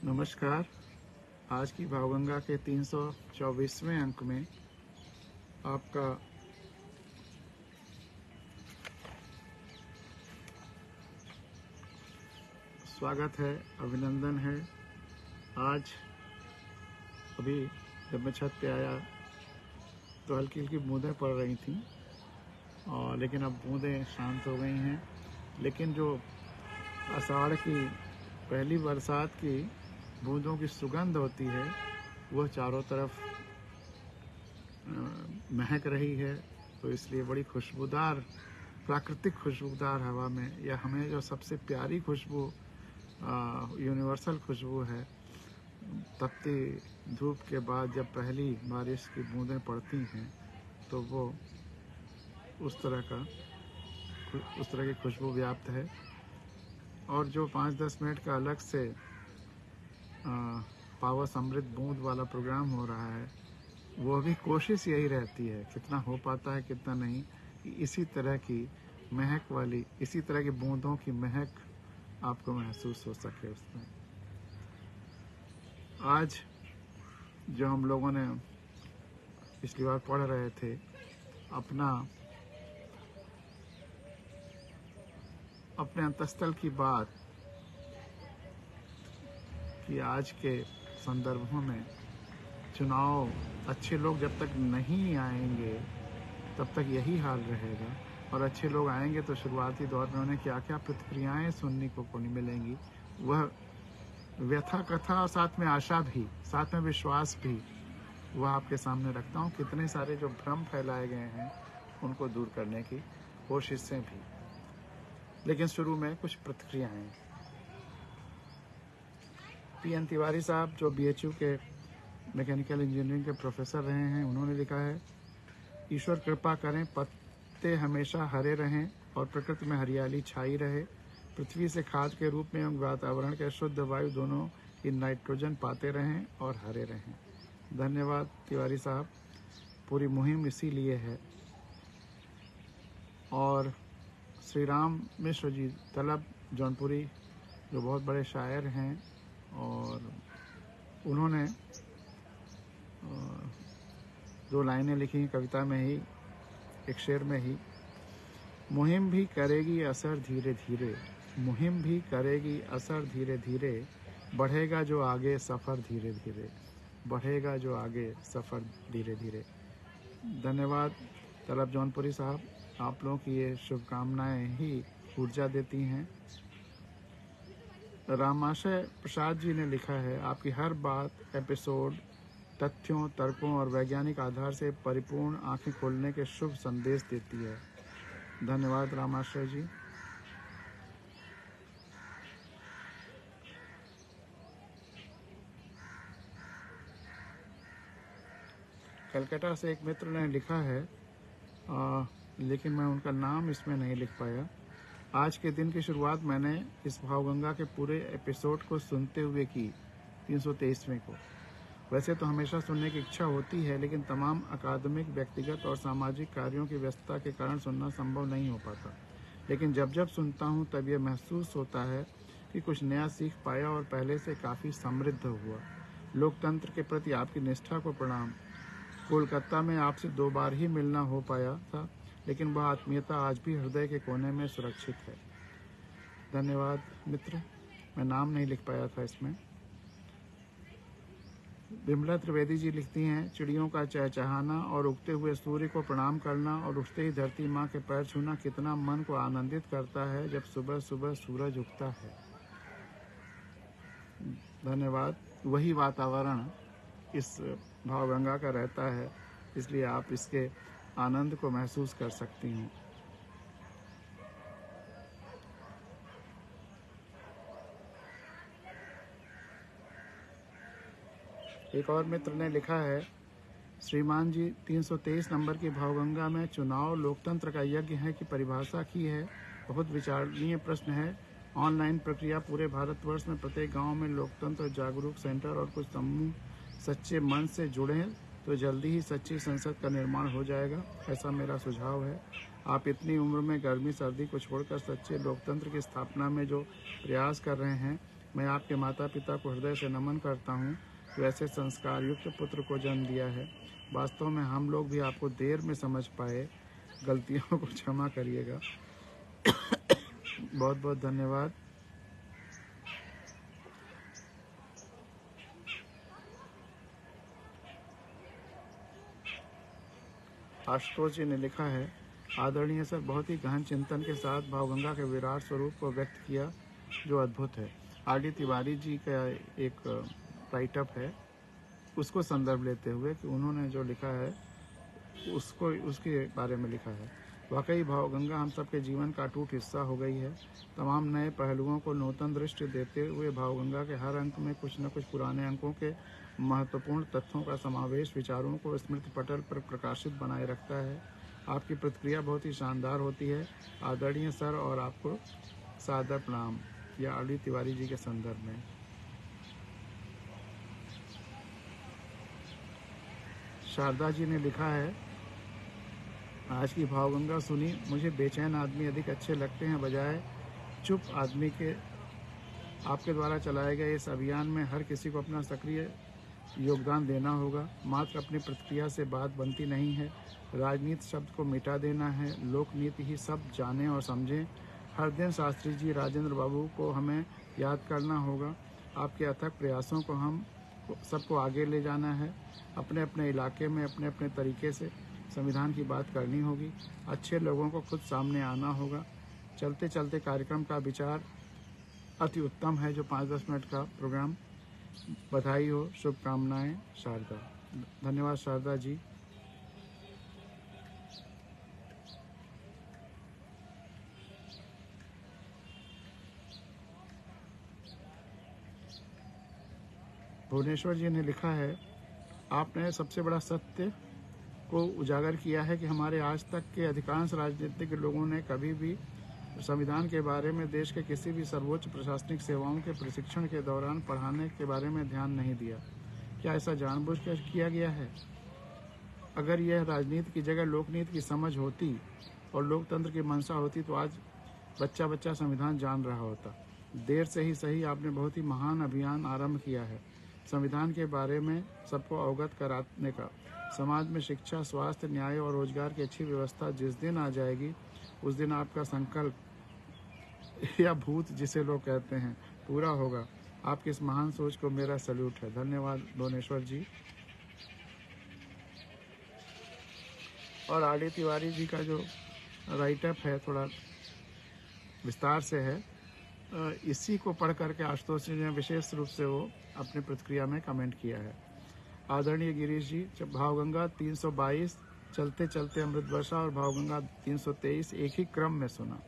नमस्कार। आज की भावगंगा के 324वें अंक में आपका स्वागत है, अभिनंदन है। आज अभी जब मैं छत पे आया तो हल्की हल्की बूंदें पड़ रही थीं, और लेकिन अब बूंदें शांत हो गई हैं। लेकिन जो आषाढ़ की पहली बरसात की बूंदों की सुगंध होती है वह चारों तरफ महक रही है। तो इसलिए बड़ी खुशबूदार, प्राकृतिक खुशबूदार हवा में, या हमें जो सबसे प्यारी खुशबू यूनिवर्सल खुशबू है, तपती धूप के बाद जब पहली बारिश की बूंदें पड़ती हैं तो वो उस तरह की खुशबू व्याप्त है। और जो 5-10 मिनट का अलग से पावर समृद्ध बूंद वाला प्रोग्राम हो रहा है, वो भी कोशिश यही रहती है, कितना हो पाता है कितना नहीं, इसी तरह की महक वाली, इसी तरह की बूंदों की महक आपको महसूस हो सके उसमें। आज जो हम लोगों ने पिछली बार पढ़ रहे थे, अपने अंतस्थल की बात, कि आज के संदर्भों में चुनाव, अच्छे लोग जब तक नहीं आएंगे तब तक यही हाल रहेगा, और अच्छे लोग आएंगे तो शुरुआती दौर में उन्हें क्या क्या प्रतिक्रियाएं सुनने को मिलेंगी, वह व्यथा कथा और साथ में आशा भी, साथ में विश्वास भी, वह आपके सामने रखता हूँ। कितने सारे जो भ्रम फैलाए गए हैं उनको दूर करने की कोशिशें भी। लेकिन शुरू में कुछ प्रतिक्रियाएं। पी.एन. तिवारी साहब, जो BHU के मैकेनिकल इंजीनियरिंग के प्रोफेसर रहे हैं, उन्होंने लिखा है, ईश्वर कृपा करें पत्ते हमेशा हरे रहें और प्रकृति में हरियाली छाई रहे, पृथ्वी से खाद के रूप में एवं वातावरण के शुद्ध वायु दोनों ही नाइट्रोजन पाते रहें और हरे रहें। धन्यवाद तिवारी साहब, पूरी मुहिम इसीलिए है। और श्री राम मिश्र जी तलब जौनपुरी, जो बहुत बड़े शायर हैं, और उन्होंने 2 लाइनें लिखी कविता में ही, एक शेर में ही, मुहिम भी करेगी असर धीरे धीरे, मुहिम भी करेगी असर धीरे धीरे, बढ़ेगा जो आगे सफ़र धीरे धीरे, बढ़ेगा जो आगे सफ़र धीरे धीरे। धन्यवाद तलब जौनपुरी साहब, आप लोगों की ये शुभकामनाएं ही ऊर्जा देती हैं। रामाशय प्रसाद जी ने लिखा है, आपकी हर बात एपिसोड तथ्यों, तर्कों और वैज्ञानिक आधार से परिपूर्ण आंखें खोलने के शुभ संदेश देती है। धन्यवाद रामाशय जी। कलकत्ता से एक मित्र ने लिखा है, लेकिन मैं उनका नाम इसमें नहीं लिख पाया। आज के दिन की शुरुआत मैंने इस भावगंगा के पूरे एपिसोड को सुनते हुए की, 323वें को। वैसे तो हमेशा सुनने की इच्छा होती है, लेकिन तमाम अकादमिक, व्यक्तिगत और सामाजिक कार्यों की व्यस्तता के कारण सुनना संभव नहीं हो पाता। लेकिन जब जब सुनता हूँ तब यह महसूस होता है कि कुछ नया सीख पाया और पहले से काफ़ी समृद्ध हुआ। लोकतंत्र के प्रति आपकी निष्ठा को प्रणाम। कोलकाता में आपसे 2 बार ही मिलना हो पाया था, लेकिन वह आत्मीयता आज भी हृदय के कोने में सुरक्षित है। धन्यवाद मित्र, मैं नाम नहीं लिख पाया था इसमें। विमला त्रिवेदी जी लिखती हैं, चिड़ियों का चहचहाना और उगते हुए सूर्य को प्रणाम करना और उठते ही धरती माँ के पैर छूना कितना मन को आनंदित करता है जब सुबह सुबह सूरज उगता है। धन्यवाद। वही वातावरण इस भावगंगा का रहता है, इसलिए आप इसके आनंद को महसूस कर सकती हैं। एक और मित्र ने लिखा है, श्रीमान जी, 323 नंबर की भावगंगा में चुनाव लोकतंत्र का यज्ञ है की परिभाषा की है। बहुत विचारणीय प्रश्न है। ऑनलाइन प्रक्रिया पूरे भारतवर्ष में प्रत्येक गांव में लोकतंत्र जागरूक सेंटर और कुछ समूह सच्चे मन से जुड़े तो जल्दी ही सच्ची संसद का निर्माण हो जाएगा, ऐसा मेरा सुझाव है। आप इतनी उम्र में गर्मी सर्दी को छोड़कर सच्चे लोकतंत्र की स्थापना में जो प्रयास कर रहे हैं, मैं आपके माता पिता को हृदय से नमन करता हूँ, वैसे संस्कार युक्त पुत्र को जन्म दिया है। वास्तव में हम लोग भी आपको देर में समझ पाए, गलतियों को क्षमा करिएगा। बहुत बहुत धन्यवाद। आशुतोष जी ने लिखा है, आदरणीय सर, बहुत ही गहन चिंतन के साथ भावगंगा के विराट स्वरूप को व्यक्त किया जो अद्भुत है। आर.डी. तिवारी जी का एक राइटअप है, उसको संदर्भ लेते हुए कि उन्होंने जो लिखा है उसको उसके बारे में लिखा है। वाकई भावगंगा हम सबके जीवन का अटूट हिस्सा हो गई है। तमाम नए पहलुओं को नूतन दृष्टि देते हुए भावगंगा के हर अंक में कुछ न कुछ पुराने अंकों के महत्वपूर्ण तथ्यों का समावेश विचारों को स्मृति पटल पर प्रकाशित बनाए रखता है। आपकी प्रतिक्रिया बहुत ही शानदार होती है आदरणीय सर, और आपको सादर प्रणाम। या आर.डी. तिवारी जी के संदर्भ में। शारदा जी ने लिखा है, आज की भावगंगा सुनी, मुझे बेचैन आदमी अधिक अच्छे लगते हैं बजाय चुप आदमी के। आपके द्वारा चलाए गए इस अभियान में हर किसी को अपना सक्रिय योगदान देना होगा। मात्र अपनी प्रतिक्रिया से बात बनती नहीं है। राजनीति शब्द को मिटा देना है, लोकनीति ही सब जानें और समझें। हर दिन शास्त्री जी राजेंद्र बाबू को हमें याद करना होगा। आपके अथक प्रयासों को हम सबको आगे ले जाना है। अपने अपने इलाके में अपने अपने तरीके से संविधान की बात करनी होगी। अच्छे लोगों को खुद सामने आना होगा। चलते चलते कार्यक्रम का विचार अति उत्तम है, जो 5-10 मिनट का प्रोग्राम। बधाई हो, शुभकामनाएं शारदा। धन्यवाद शारदा जी। भुवनेश्वर जी ने लिखा है, आपने सबसे बड़ा सत्य को उजागर किया है कि हमारे आज तक के अधिकांश राजनीतिक लोगों ने कभी भी संविधान के बारे में देश के किसी भी सर्वोच्च प्रशासनिक सेवाओं के प्रशिक्षण के दौरान पढ़ाने के बारे में ध्यान नहीं दिया। क्या ऐसा जानबूझकर किया गया है? अगर यह राजनीति की जगह लोकनीति की समझ होती और लोकतंत्र की मंशा होती तो आज बच्चा बच्चा संविधान जान रहा होता। देर से ही सही, आपने बहुत ही महान अभियान आरंभ किया है संविधान के बारे में सबको अवगत कराने का। समाज में शिक्षा, स्वास्थ्य, न्याय और रोजगार की अच्छी व्यवस्था जिस दिन आ जाएगी उस दिन आपका संकल्प या भूत जिसे लोग कहते हैं पूरा होगा। आपकी इस महान सोच को मेरा सैल्यूट है। धन्यवाद भुवनेश्वर जी। और आर.डी. तिवारी जी का जो राइटअप है थोड़ा विस्तार से है, इसी को पढ़ करके आशुतोष जी ने विशेष रूप से वो अपनी प्रतिक्रिया में कमेंट किया है। आदरणीय गिरीश जी, जब भावगंगा 322 चलते चलते अमृत वर्षा और भावगंगा 323 एक ही क्रम में सुना,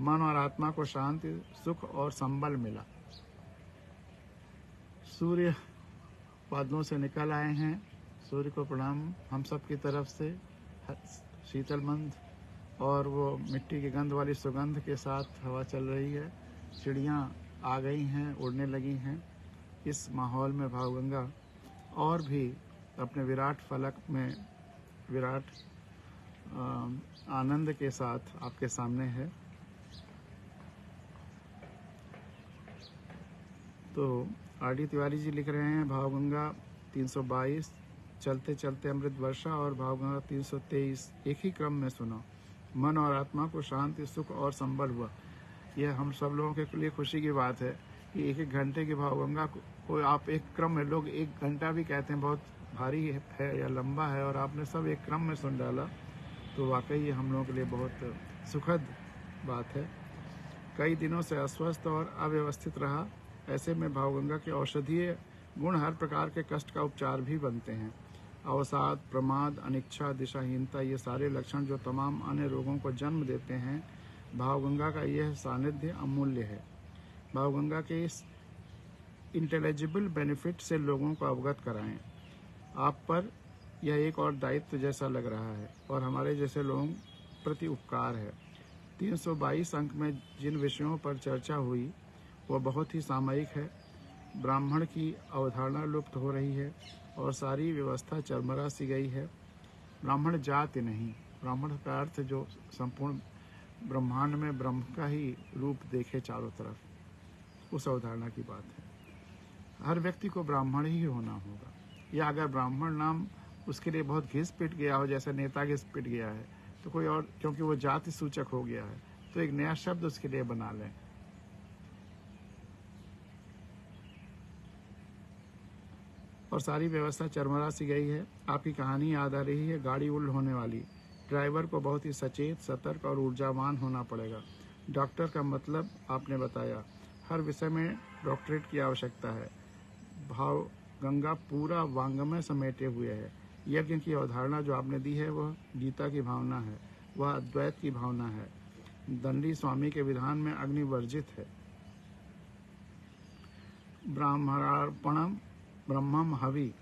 मन और आत्मा को शांति, सुख और संबल मिला। सूर्य बादलों से निकल आए हैं। सूर्य को प्रणाम हम सब की तरफ से। शीतल मंद और वो मिट्टी की गंध वाली सुगंध के साथ हवा चल रही है। चिड़ियाँ आ गई हैं, उड़ने लगी हैं। इस माहौल में भावगंगा और भी अपने विराट फलक में विराट आनंद के साथ आपके सामने है। तो आर.डी. तिवारी जी लिख रहे हैं, भावगंगा 322 चलते चलते अमृत वर्षा और भावगंगा 323 एक ही क्रम में सुना, मन और आत्मा को शांति, सुख और संबल हुआ। यह हम सब लोगों के लिए खुशी की बात है कि एक एक घंटे की भावगंगा को आप एक क्रम में, लोग 1 घंटा भी कहते हैं बहुत भारी है या लंबा है, और आपने सब एक क्रम में सुन डाला, तो वाकई ये हम लोगों के लिए बहुत सुखद बात है। कई दिनों से अस्वस्थ और अव्यवस्थित रहा, ऐसे में भावगंगा के औषधीय गुण हर प्रकार के कष्ट का उपचार भी बनते हैं। अवसाद, प्रमाद, अनिच्छा, दिशाहीनता, ये सारे लक्षण जो तमाम अन्य रोगों को जन्म देते हैं, भावगंगा का यह सानिध्य अमूल्य है। भावगंगा के इस इंटेलिजिबल बेनिफिट से लोगों को अवगत कराएं। आप पर यह एक और दायित्व जैसा लग रहा है और हमारे जैसे लोगों प्रति उपकार है। 322 अंक में जिन विषयों पर चर्चा हुई वह बहुत ही सामयिक है। ब्राह्मण की अवधारणा लुप्त हो रही है और सारी व्यवस्था चरमरा सी गई है। ब्राह्मण जाति नहीं, ब्राह्मण का अर्थ जो संपूर्ण ब्रह्मांड में ब्रह्म का ही रूप देखे चारों तरफ, उस अवधारणा की बात है। हर व्यक्ति को ब्राह्मण ही होना होगा, या अगर ब्राह्मण नाम उसके लिए बहुत घिस पिट गया हो, जैसे नेता घिस पिट गया है, तो कोई और, क्योंकि वो जाति सूचक हो गया है, तो एक नया शब्द उसके लिए बना लें। और सारी व्यवस्था चरमरा सी गई है। आपकी कहानी याद आ रही है, गाड़ी उल्ट होने वाली। ड्राइवर को बहुत ही सचेत, सतर्क और ऊर्जावान होना पड़ेगा। डॉक्टर का मतलब आपने बताया, हर विषय में डॉक्टरेट की आवश्यकता है। भाव गंगा पूरा वांग्मय समेटे हुए है। यज्ञ की अवधारणा जो आपने दी है वह गीता की भावना है, वह अद्वैत की भावना है। दंडी स्वामी के विधान में अग्नि वर्जित है। ब्राह्मणार्पणम ब्रह्मम हवि,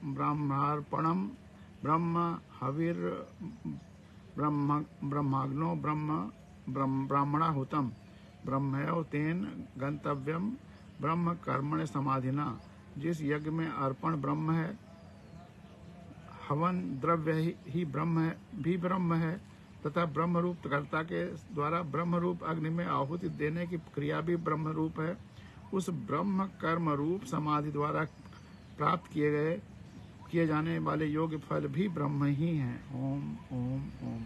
ब्राह्मणार्पणम ब्रह्म हविर ब्रह्माग्नो ब्राह्मणाहुतम ब्रह्मयो तेन गंतव्यम ब्रह्म कर्मण समाधिना। जिस यज्ञ में अर्पण ब्रह्म है, हवन द्रव्य ही ब्रह्म है तथा ब्रह्म रूप कर्ता के द्वारा ब्रह्म रूप अग्नि में आहुति देने की क्रिया भी ब्रह्म रूप है। उस ब्रह्म कर्म रूप समाधि द्वारा प्राप्त किए जाने वाले योग्य फल भी ब्रह्म ही हैं। ओम ओम ओम।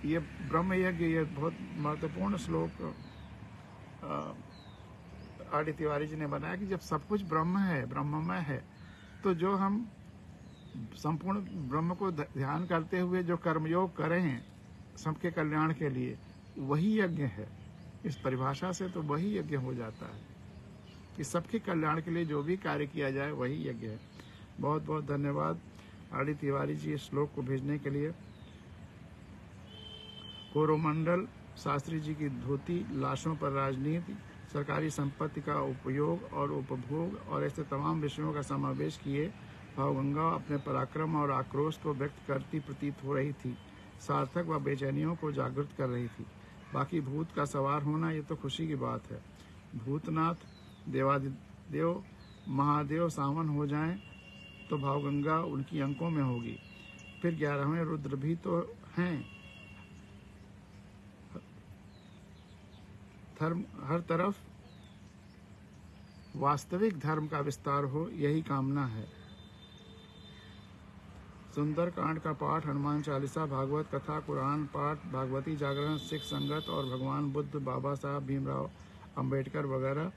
ये ब्रह्म यज्ञ, ये बहुत महत्वपूर्ण श्लोक आर.डी. तिवारी जी ने बनाया कि जब सब कुछ ब्रह्म है, ब्रह्ममय है, तो जो हम संपूर्ण ब्रह्म को ध्यान करते हुए जो कर्मयोग करें सबके कल्याण के लिए, वही यज्ञ है। इस परिभाषा से तो वही यज्ञ हो जाता है कि सबके कल्याण के लिए जो भी कार्य किया जाए वही यज्ञ है। बहुत बहुत धन्यवाद आर.डी. तिवारी जी इस श्लोक को भेजने के लिए। कोरोमंडल शास्त्री जी की धोती, लाशों पर राजनीति, सरकारी संपत्ति का उपयोग और उपभोग और ऐसे तमाम विषयों का समावेश किए भावगंगा अपने पराक्रम और आक्रोश को व्यक्त करती प्रतीत हो रही थी। सार्थक व बेचैनियों को जागृत कर रही थी। बाकी भूत का सवार होना ये तो खुशी की बात है। भूतनाथ, देवादिदेव, महादेव सावन हो जाएं तो भावगंगा उनकी अंकों में होगी। फिर 11वें रुद्र भी तो हैं। हर तरफ वास्तविक धर्म का विस्तार हो, यही कामना है। सुंदर कांड का पाठ, हनुमान चालीसा, भागवत कथा, कुरान पाठ, भागवती जागरण, सिख संगत और भगवान बुद्ध, बाबा साहब भीमराव अंबेडकर वगैरह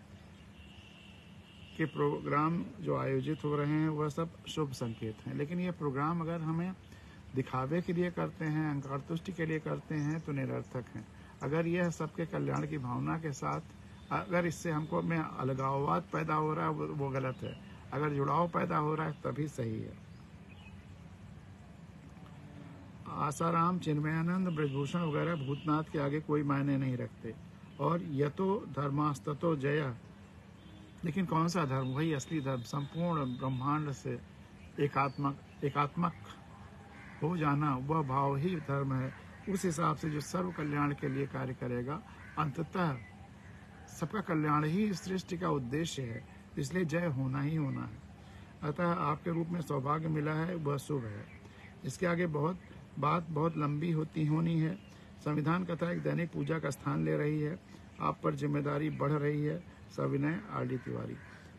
के प्रोग्राम जो आयोजित हो रहे हैं वह सब शुभ संकेत हैं। लेकिन ये प्रोग्राम अगर हमें दिखावे के लिए करते हैं, अंकार तुष्टि के लिए करते हैं तो निरर्थक हैं। अगर यह सबके कल्याण की भावना के साथ, अगर इससे हमको में अलगाववाद पैदा हो रहा है वो गलत है। अगर जुड़ाव पैदा हो रहा है तभी सही है। आसाराम, चिन्मयानंद, ब्रजभूषण वगैरह भूतनाथ के आगे कोई मायने नहीं रखते। और यतो धर्मास्ततो जया, लेकिन कौन सा धर्म? वही असली धर्म, संपूर्ण ब्रह्मांड से एकात्मक हो जाना, वह भाव ही धर्म है। उस हिसाब से जो सर्व कल्याण के लिए कार्य करेगा, अंततः सबका कल्याण ही इस सृष्टि का उद्देश्य है। इसलिए जय होना ही होना है। अतः आपके रूप में सौभाग्य मिला है, वह शुभ है। इसके आगे बात बहुत लंबी होनी है। संविधान कथा एक दैनिक पूजा का स्थान ले रही है। आप पर जिम्मेदारी बढ़ रही है। सविनय, आर.डी. तिवारी।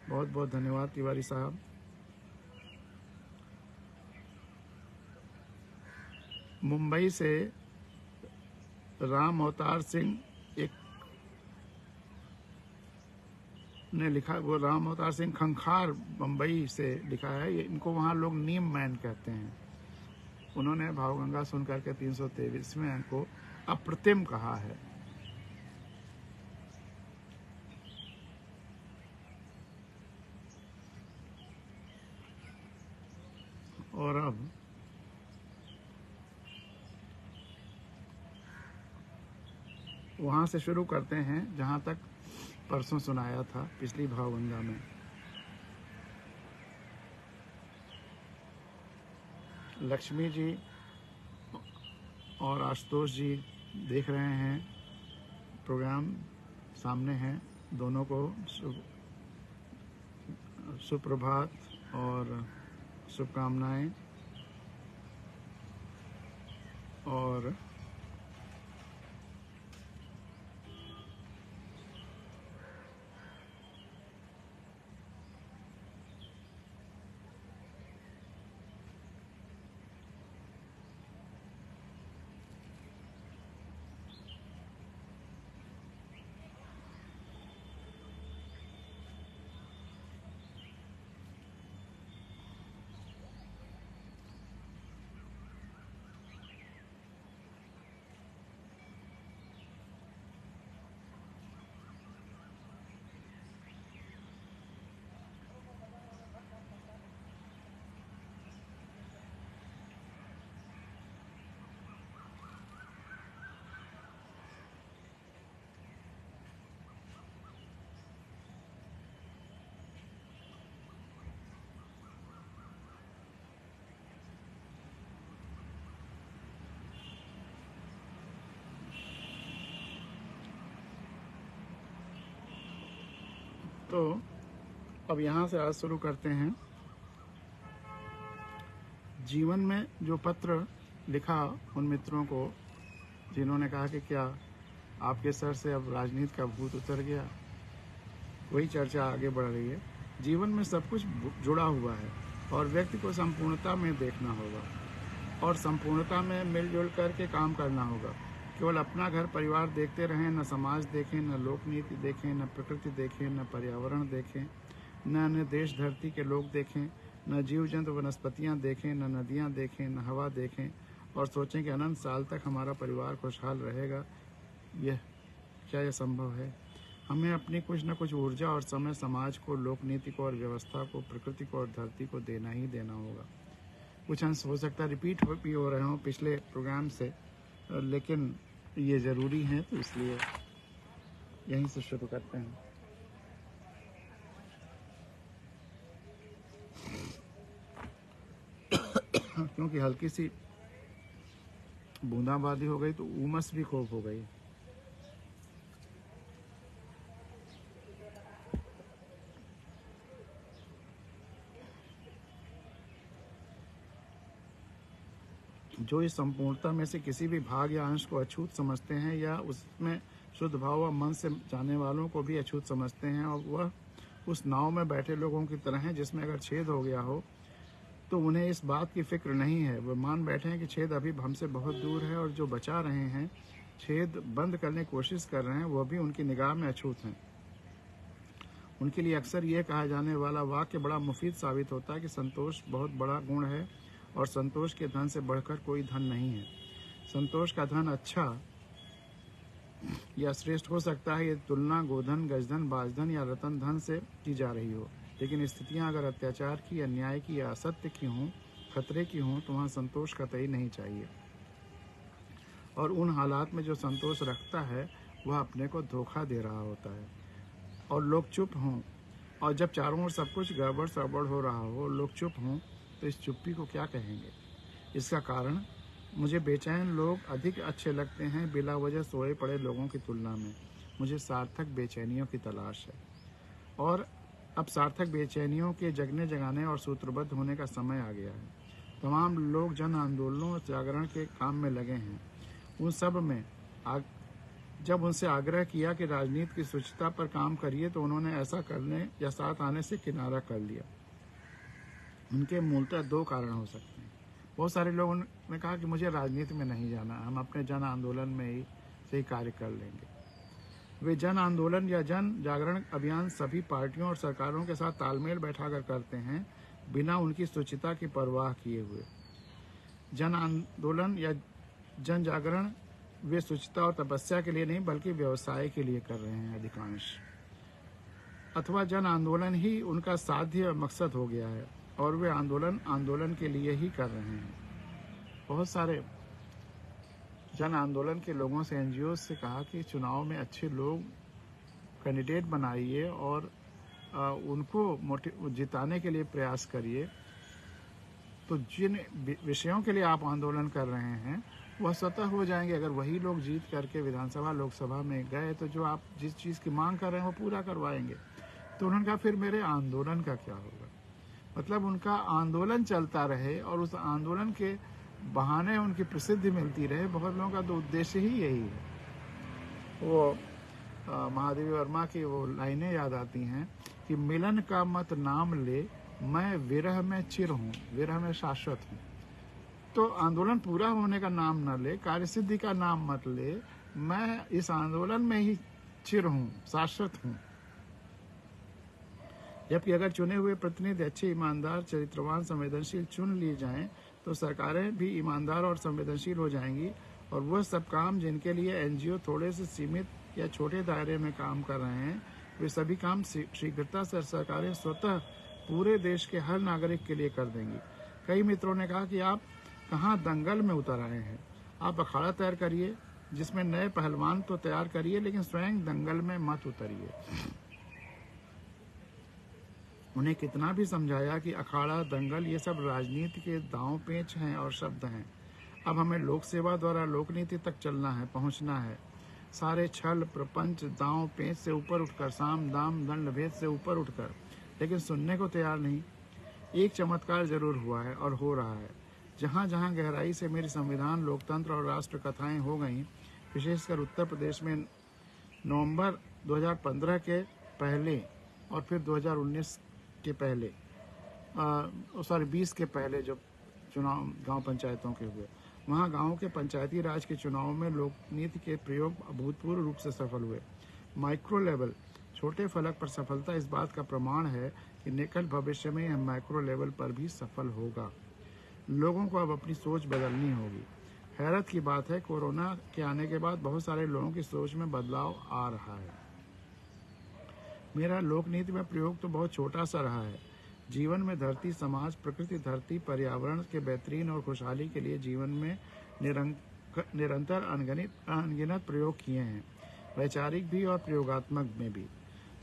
बहुत बहुत धन्यवाद तिवारी साहब। मुंबई से राम अवतार सिंह एक ने लिखा, वो राम अवतार सिंह खंखार मुंबई से लिखा है। इनको वहाँ लोग नीम मैन कहते हैं। उन्होंने भावगंगा सुनकर के 323वें अंक को अप्रतिम कहा है। और अब वहाँ से शुरू करते हैं जहाँ तक परसों सुनाया था, पिछली भावगंगा में। लक्ष्मी जी और आशुतोष जी देख रहे हैं, प्रोग्राम सामने हैं। दोनों को सुप्रभात और शुभकामनाएं। और तो अब यहाँ से आज शुरू करते हैं। जीवन में जो पत्र लिखा उन मित्रों को जिन्होंने कहा कि क्या आपके सर से अब राजनीति का भूत उतर गया, वही चर्चा आगे बढ़ रही है। जीवन में सब कुछ जुड़ा हुआ है और व्यक्ति को संपूर्णता में देखना होगा और संपूर्णता में मिलजुल करके काम करना होगा। केवल अपना घर परिवार देखते रहें, न समाज देखें, न लोक नीति देखें, न प्रकृति देखें, न पर्यावरण देखें, न अन्य देश धरती के लोग देखें, न जीव जंतु वनस्पतियाँ देखें, न नदियाँ देखें, न हवा देखें और सोचें कि अनंत साल तक हमारा परिवार खुशहाल रहेगा। क्या यह संभव है? हमें अपनी कुछ न कुछ ऊर्जा और समय समाज को, लोक नीति को और व्यवस्था को, प्रकृति को और धरती को देना ही देना होगा। कुछ अंश हो सकता है रिपीट भी हो रहे हों पिछले प्रोग्राम से, लेकिन ये ज़रूरी है, तो इसलिए यहीं से शुरू करते हैं। क्योंकि हल्की सी बूंदाबांदी हो गई तो उमस भी खूब हो गई। जो इस संपूर्णता में से किसी भी भाग या अंश को अछूत समझते हैं या उसमें शुद्ध भाव व मन से जाने वालों को भी अछूत समझते हैं, और वह उस नाव में बैठे लोगों की तरह हैं जिसमें अगर छेद हो गया हो तो उन्हें इस बात की फिक्र नहीं है। वह मान बैठे हैं कि छेद अभी हमसे बहुत दूर है, और जो बचा रहे हैं, छेद बंद करने की कोशिश कर रहे हैं, वह भी उनकी निगाह में अछूत हैं। उनके लिए अक्सर यह कहा जाने वाला वाक्य बड़ा मुफीद साबित होता है कि संतोष बहुत बड़ा गुण है और संतोष के धन से बढ़कर कोई धन नहीं है। संतोष का धन अच्छा या श्रेष्ठ हो सकता है। ये तुलना गोधन, गजधन, बाजधन या रतन धन से की जा रही हो, लेकिन स्थितियां अगर अत्याचार की, अन्याय की या असत्य की हों, खतरे की हों, तो वहाँ संतोष कतई नहीं चाहिए। और उन हालात में जो संतोष रखता है वह अपने को धोखा दे रहा होता है। और लोग चुप हों, और जब चारों ओर सब कुछ गड़बड़ सड़बड़ हो रहा हो, लोग चुप हों, तो इस चुप्पी को क्या कहेंगे? इसका कारण मुझे बेचैन लोग अधिक अच्छे लगते हैं बिला वजह सोए पड़े लोगों की तुलना में। मुझे सार्थक बेचैनियों की तलाश है, और अब सार्थक बेचैनियों के जगने जगाने और सूत्रबद्ध होने का समय आ गया है। तमाम लोग जन आंदोलनों और जागरण के काम में लगे हैं। उन सब में जब उनसे आग्रह किया कि राजनीति की स्वच्छता पर काम करिए, तो उन्होंने ऐसा करने या साथ आने से किनारा कर लिया। उनके मूलतः दो कारण हो सकते हैं। बहुत सारे लोगों ने कहा कि मुझे राजनीति में नहीं जाना, हम अपने जन आंदोलन में ही से कार्य कर लेंगे। वे जन आंदोलन या जन जागरण अभियान सभी पार्टियों और सरकारों के साथ तालमेल बैठाकर करते हैं, बिना उनकी शुचिता की परवाह किए हुए। जन आंदोलन या जन जागरण वे शुचिता और तपस्या के लिए नहीं, बल्कि व्यवसाय के लिए कर रहे हैं अधिकांश, अथवा जन आंदोलन ही उनका साध्य मकसद हो गया है और वे आंदोलन के लिए ही कर रहे हैं। बहुत सारे जन आंदोलन के लोगों से, एनजीओ से कहा कि चुनाव में अच्छे लोग कैंडिडेट बनाइए और उनको जिताने के लिए प्रयास करिए, तो जिन विषयों के लिए आप आंदोलन कर रहे हैं वह स्वतः हो जाएंगे। अगर वही लोग जीत करके विधानसभा लोकसभा में गए तो जो आप जिस चीज़ की मांग कर रहे हैं वो पूरा करवाएंगे। तो उन्होंने कहा फिर मेरे आंदोलन का क्या होगा? मतलब उनका आंदोलन चलता रहे और उस आंदोलन के बहाने उनकी प्रसिद्धि मिलती रहे। बहुत लोगों का तो उद्देश्य ही यही है। वो महादेवी वर्मा की वो लाइनें याद आती हैं कि मिलन का मत नाम ले, मैं विरह में चिर हूँ, विरह में शाश्वत हूँ। तो आंदोलन पूरा होने का नाम न ले, कार्यसिद्धि का नाम मत ले, मैं इस आंदोलन में ही चिर हूँ, शाश्वत हूँ। जबकि अगर चुने हुए प्रतिनिधि अच्छे, ईमानदार, चरित्रवान, संवेदनशील चुन लिए जाएं, तो सरकारें भी ईमानदार और संवेदनशील हो जाएंगी, और वह सब काम जिनके लिए एनजीओ थोड़े से सीमित या छोटे दायरे में काम कर रहे हैं, वे सभी काम शीघ्रता से सरकारें स्वतः पूरे देश के हर नागरिक के लिए कर देंगी। कई मित्रों ने कहा कि आप कहाँ दंगल में उतर आए हैं, आप अखाड़ा तैयार करिए, जिसमें नए पहलवान तो तैयार करिए, लेकिन स्वयं दंगल में मत उतरिए। उन्हें कितना भी समझाया कि अखाड़ा, दंगल ये सब राजनीति के दांव पेच हैं और शब्द हैं। अब हमें लोक सेवा द्वारा लोक नीति तक चलना है, पहुंचना है। सारे छल प्रपंच दांव पेच से ऊपर उठकर, साम दाम दंड भेद से ऊपर उठकर, लेकिन सुनने को तैयार नहीं। एक चमत्कार जरूर हुआ है और हो रहा है। जहाँ जहाँ गहराई से मेरी संविधान, लोकतंत्र और राष्ट्र कथाएं हो गईं, विशेषकर उत्तर प्रदेश में नवंबर 2015 के पहले और फिर 2019 के पहले 20 के पहले जो चुनाव गांव पंचायतों के हुए, वहां गांव के पंचायती राज के चुनाव में लोकनीति के प्रयोग अभूतपूर्व रूप से सफल हुए। माइक्रो लेवल, छोटे फलक पर सफलता इस बात का प्रमाण है कि निकट भविष्य में यह मैक्रो लेवल पर भी सफल होगा। लोगों को अब अपनी सोच बदलनी होगी। हैरत की बात है, कोरोना के आने के बाद बहुत सारे लोगों की सोच में बदलाव आ रहा है। मेरा लोकनीति में प्रयोग तो बहुत छोटा सा रहा है। जीवन में धरती, समाज, प्रकृति, धरती, पर्यावरण के बेहतरीन और खुशहाली के लिए जीवन में निरंतर अनगिनत प्रयोग किए हैं, वैचारिक भी और प्रयोगात्मक में भी।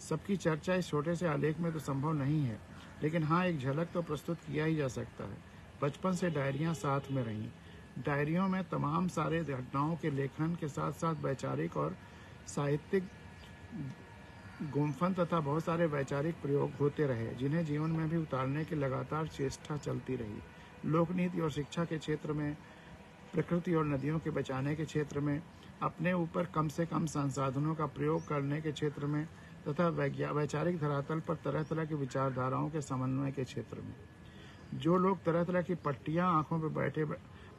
सबकी चर्चा इस छोटे से आलेख में तो संभव नहीं है, लेकिन हाँ, एक झलक तो प्रस्तुत किया ही जा सकता है। बचपन से डायरियां साथ में रहीं। डायरियों में तमाम सारे घटनाओं के लेखन के साथ साथ वैचारिक और साहित्यिक गुम्फन तथा बहुत सारे वैचारिक प्रयोग होते रहे, जिन्हें जीवन में भी उतारने की लगातार चेष्टा चलती रही। लोकनीति और शिक्षा के क्षेत्र में, प्रकृति और नदियों के बचाने के क्षेत्र में, अपने ऊपर कम से कम संसाधनों का प्रयोग करने के क्षेत्र में तथा वैचारिक धरातल पर तरह तरह की विचारधाराओं के समन्वय के क्षेत्र में। जो लोग तरह तरह की पट्टियां आंखों पर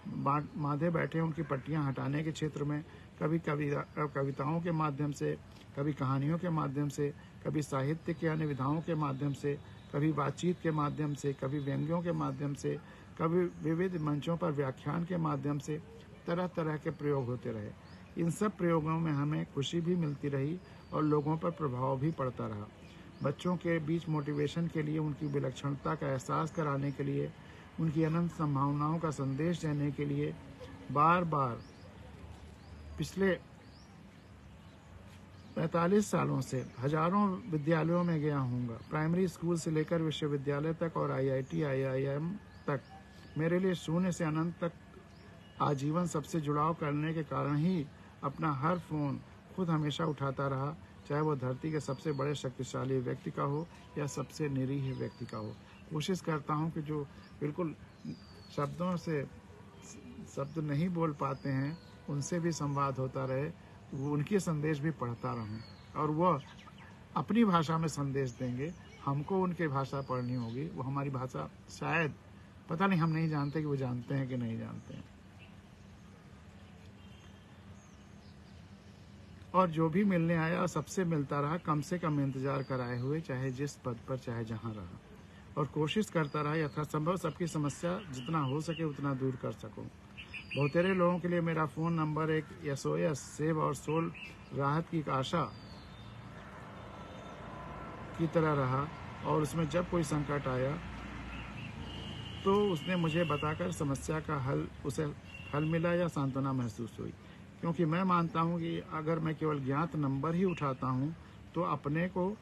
बांधे बैठे, उनकी पट्टियां हटाने के क्षेत्र में, कभी कविताओं के माध्यम से, कभी कहानियों के माध्यम से, कभी साहित्य के अन्य विधाओं के माध्यम से, कभी बातचीत के माध्यम से, कभी व्यंग्यों के माध्यम से, कभी विविध मंचों पर व्याख्यान के माध्यम से तरह तरह के प्रयोग होते रहे। इन सब प्रयोगों में हमें खुशी भी मिलती रही और लोगों पर प्रभाव भी पड़ता रहा। बच्चों के बीच मोटिवेशन के लिए, उनकी विलक्षणता का एहसास कराने के लिए, उनकी अनंत संभावनाओं का संदेश देने के लिए बार बार पिछले 45 सालों से हजारों विद्यालयों में गया हूँगा। प्राइमरी स्कूल से लेकर विश्वविद्यालय तक और IIT IIM तक। मेरे लिए शून्य से अनंत तक आजीवन सबसे जुड़ाव करने के कारण ही अपना हर फोन खुद हमेशा उठाता रहा, चाहे वो धरती के सबसे बड़े शक्तिशाली व्यक्ति का हो या सबसे निरीह व्यक्ति का हो। कोशिश करता हूँ कि जो बिल्कुल शब्दों से शब्द नहीं बोल पाते हैं, उनसे भी संवाद होता रहे, वो उनके संदेश भी पढ़ता रहूं और वो अपनी भाषा में संदेश देंगे। हमको उनके भाषा पढ़नी होगी, वो हमारी भाषा शायद, पता नहीं, हम नहीं जानते कि वो जानते हैं कि नहीं जानते हैं। और जो भी मिलने आया सबसे मिलता रहा, कम से कम इंतजार कराए हुए, चाहे जिस पद पर चाहे जहाँ रहा, और कोशिश करता रहा यथासंभव सबकी समस्या जितना हो सके उतना दूर कर सकूं। बहुतेरे लोगों के लिए मेरा फ़ोन नंबर एक SOS, सेव और सोल राहत की एक आशा की तरह रहा, और उसमें जब कोई संकट आया तो उसने मुझे बताकर समस्या का उसे हल मिला या सांत्वना महसूस हुई। क्योंकि मैं मानता हूँ कि अगर मैं केवल ज्ञात नंबर ही उठाता हूँ तो अपने को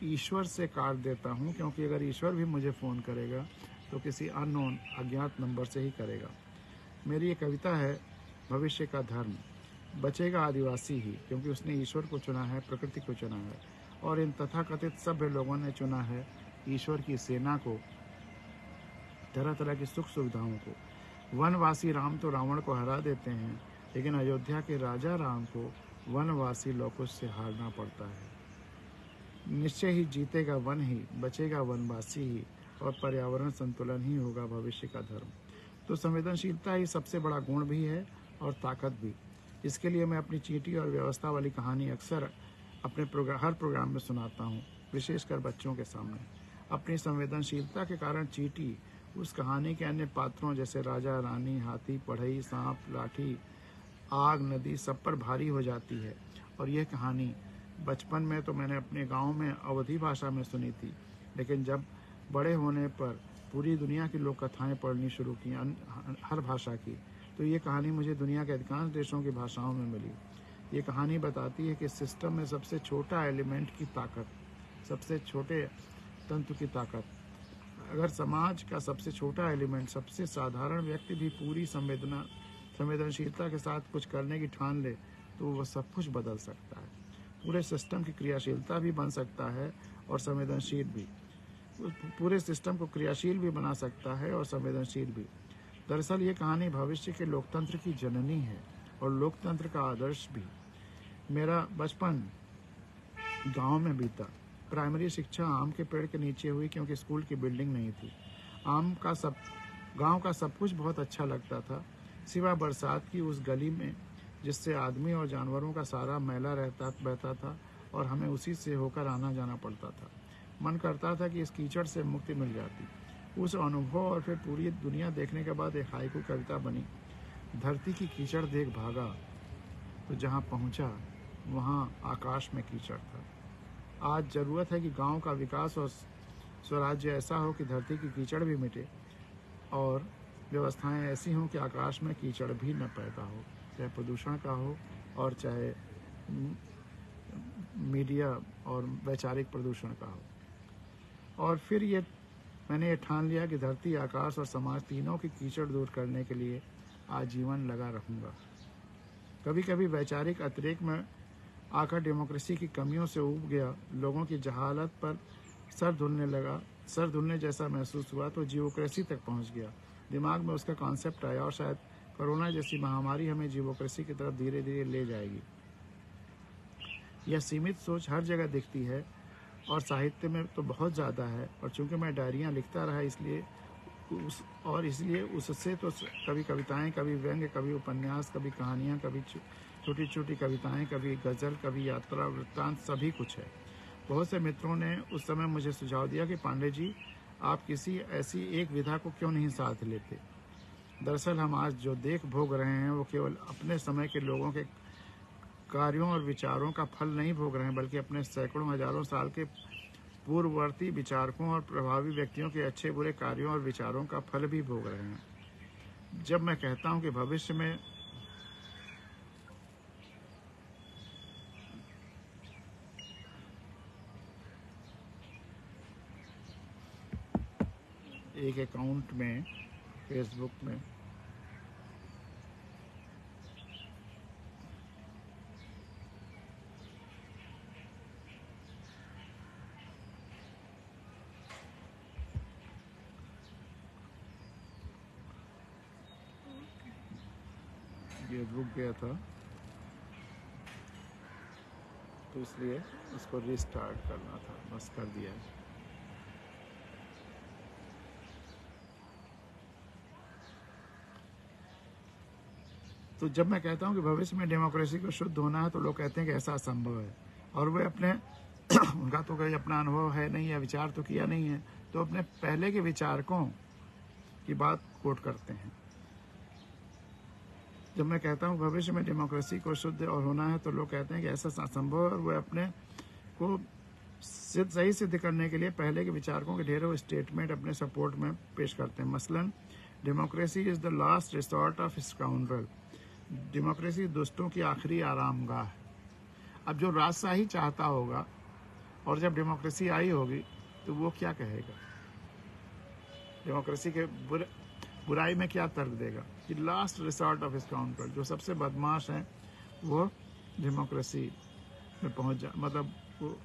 ईश्वर से काट देता हूँ, क्योंकि अगर ईश्वर भी मुझे फ़ोन करेगा तो किसी अननोन अज्ञात नंबर से ही करेगा। मेरी ये कविता है, भविष्य का धर्म। बचेगा आदिवासी ही, क्योंकि उसने ईश्वर को चुना है, प्रकृति को चुना है, और इन तथाकथित सभ्य लोगों ने चुना है ईश्वर की सेना को, तरह तरह की सुख सुविधाओं को। वनवासी राम तो रावण को हरा देते हैं, लेकिन अयोध्या के राजा राम को वनवासी लोकुश से हारना पड़ता है। निश्चय ही जीतेगा वन ही, बचेगा वनवासी ही, और पर्यावरण संतुलन ही होगा भविष्य का धर्म। तो संवेदनशीलता ही सबसे बड़ा गुण भी है और ताकत भी। इसके लिए मैं अपनी चींटी और व्यवस्था वाली कहानी अक्सर अपने हर प्रोग्राम में सुनाता हूँ, विशेषकर बच्चों के सामने। अपनी संवेदनशीलता के कारण चींटी उस कहानी के अन्य पात्रों जैसे राजा, रानी, हाथी, बढ़ई, सांप, लाठी, आग, नदी, सब पर भारी हो जाती है। और यह कहानी बचपन में तो मैंने अपने गांव में अवधी भाषा में सुनी थी, लेकिन जब बड़े होने पर पूरी दुनिया की लोक कथाएँ पढ़नी शुरू की, हर भाषा की, तो ये कहानी मुझे दुनिया के अधिकांश देशों की भाषाओं में मिली। ये कहानी बताती है कि सिस्टम में सबसे छोटा एलिमेंट की ताकत, सबसे छोटे तंतु की ताकत, अगर समाज का सबसे छोटा एलिमेंट, सबसे साधारण व्यक्ति भी पूरी संवेदनशीलता के साथ कुछ करने की ठान ले, तो वह सब कुछ बदल सकता है। पूरे सिस्टम की क्रियाशीलता भी बन सकता है और संवेदनशील भी। पूरे सिस्टम को क्रियाशील भी बना सकता है और संवेदनशील भी। दरअसल ये कहानी भविष्य के लोकतंत्र की जननी है और लोकतंत्र का आदर्श भी। मेरा बचपन गांव में बीता। प्राइमरी शिक्षा आम के पेड़ के नीचे हुई क्योंकि स्कूल की बिल्डिंग नहीं थी। गांव का सब कुछ बहुत अच्छा लगता था, सिवाय बरसात की उस गली में जिससे आदमी और जानवरों का सारा मैला बहता था और हमें उसी से होकर आना जाना पड़ता था। मन करता था कि इस कीचड़ से मुक्ति मिल जाती। उस अनुभव और फिर पूरी दुनिया देखने के बाद एक हाइकू कविता बनी। धरती की कीचड़ देख भागा, तो जहाँ पहुँचा वहाँ आकाश में कीचड़ था। आज ज़रूरत है कि गांव का विकास और स्वराज्य ऐसा हो कि धरती की कीचड़ भी मिटे और व्यवस्थाएं ऐसी हों कि आकाश में कीचड़ भी न पैदा हो, चाहे प्रदूषण का हो और चाहे मीडिया और वैचारिक प्रदूषण का हो। और फिर मैंने ये ठान लिया कि धरती, आकाश और समाज तीनों की कीचड़ दूर करने के लिए आजीवन लगा रहूँगा। कभी कभी वैचारिक अतिरेक में आकर डेमोक्रेसी की कमियों से ऊब गया, लोगों की जहालत पर सर धुलने जैसा महसूस हुआ तो जीवोक्रेसी तक पहुंच गया। दिमाग में उसका कॉन्सेप्ट आया और शायद कोरोना जैसी महामारी हमें जीवोक्रेसी की तरफ धीरे धीरे ले जाएगी। यह सीमित सोच हर जगह दिखती है और साहित्य में तो बहुत ज़्यादा है, और चूंकि मैं डायरियाँ लिखता रहा इसलिए उससे तो कभी कविताएं, कभी व्यंग्य, कभी उपन्यास, कभी कहानियाँ, कभी छोटी छोटी कविताएं, कभी गज़ल, कभी यात्रा वृत्तांत, सभी कुछ है। बहुत से मित्रों ने उस समय मुझे सुझाव दिया कि पांडे जी, आप किसी ऐसी एक विधा को क्यों नहीं साथ लेते। दरअसल हम आज जो देख भोग रहे हैं वो केवल अपने समय के लोगों के कार्यों और विचारों का फल नहीं भोग रहे हैं, बल्कि अपने सैकड़ों हजारों साल के पूर्ववर्ती विचारकों और प्रभावी व्यक्तियों के अच्छे बुरे कार्यों और विचारों का फल भी भोग रहे हैं। जब मैं कहता हूँ कि भविष्य में एक अकाउंट में फेसबुक में ये रुक गया था, तो इसलिए उसको रिस्टार्ट करना था, बस कर दिया है। तो जब मैं कहता हूँ कि भविष्य में डेमोक्रेसी को शुद्ध होना है तो लोग कहते हैं कि ऐसा असंभव है, और वे अपने उनका तो कोई अपना अनुभव है नहीं या विचार तो किया नहीं है, तो अपने पहले के विचारकों की बात कोट करते हैं। जब मैं कहता हूँ भविष्य में डेमोक्रेसी को शुद्ध और होना है तो लोग कहते हैं कि ऐसा असंभव है, और वे अपने को सही सिद्ध करने के लिए पहले के विचारकों के ढेरों स्टेटमेंट अपने सपोर्ट में पेश करते हैं। मसलन, democracy is the last resort of scoundrel. Democracy दुष्टों की आखिरी आरामगाह है। अब जो राजशाही चाहता होगा और जब डेमोक्रेसी आई होगी तो वो क्या कहेगा, डेमोक्रेसी के बुराई में क्या तर्क देगा कि लास्ट रिसोर्ट ऑफ स्काउंड्रल, जो सबसे बदमाश हैं वो डेमोक्रेसी में पहुंच जा, मतलब वो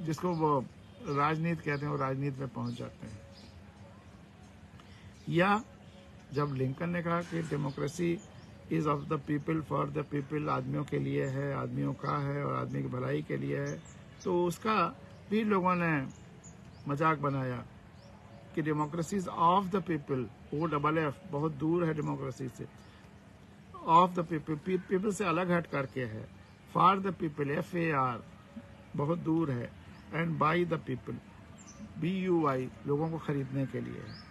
जिसको वो राजनीति कहते हैं वो राजनीति में पहुंच जाते हैं। या जब लिंकन ने कहा कि democracy is of the people for the people, आदमियों के लिए है, आदमियों का है और आदमी की भलाई के लिए है, तो उसका भी लोगों ने मजाक बनाया कि democracy is of the people, वो डबल एफ बहुत दूर है डेमोक्रेसी से, ऑफ द पीपल, पीपल से अलग हट करके है, फॉर द पीपल FAR बहुत दूर है, and by the people BUY लोगों को खरीदने के लिए है।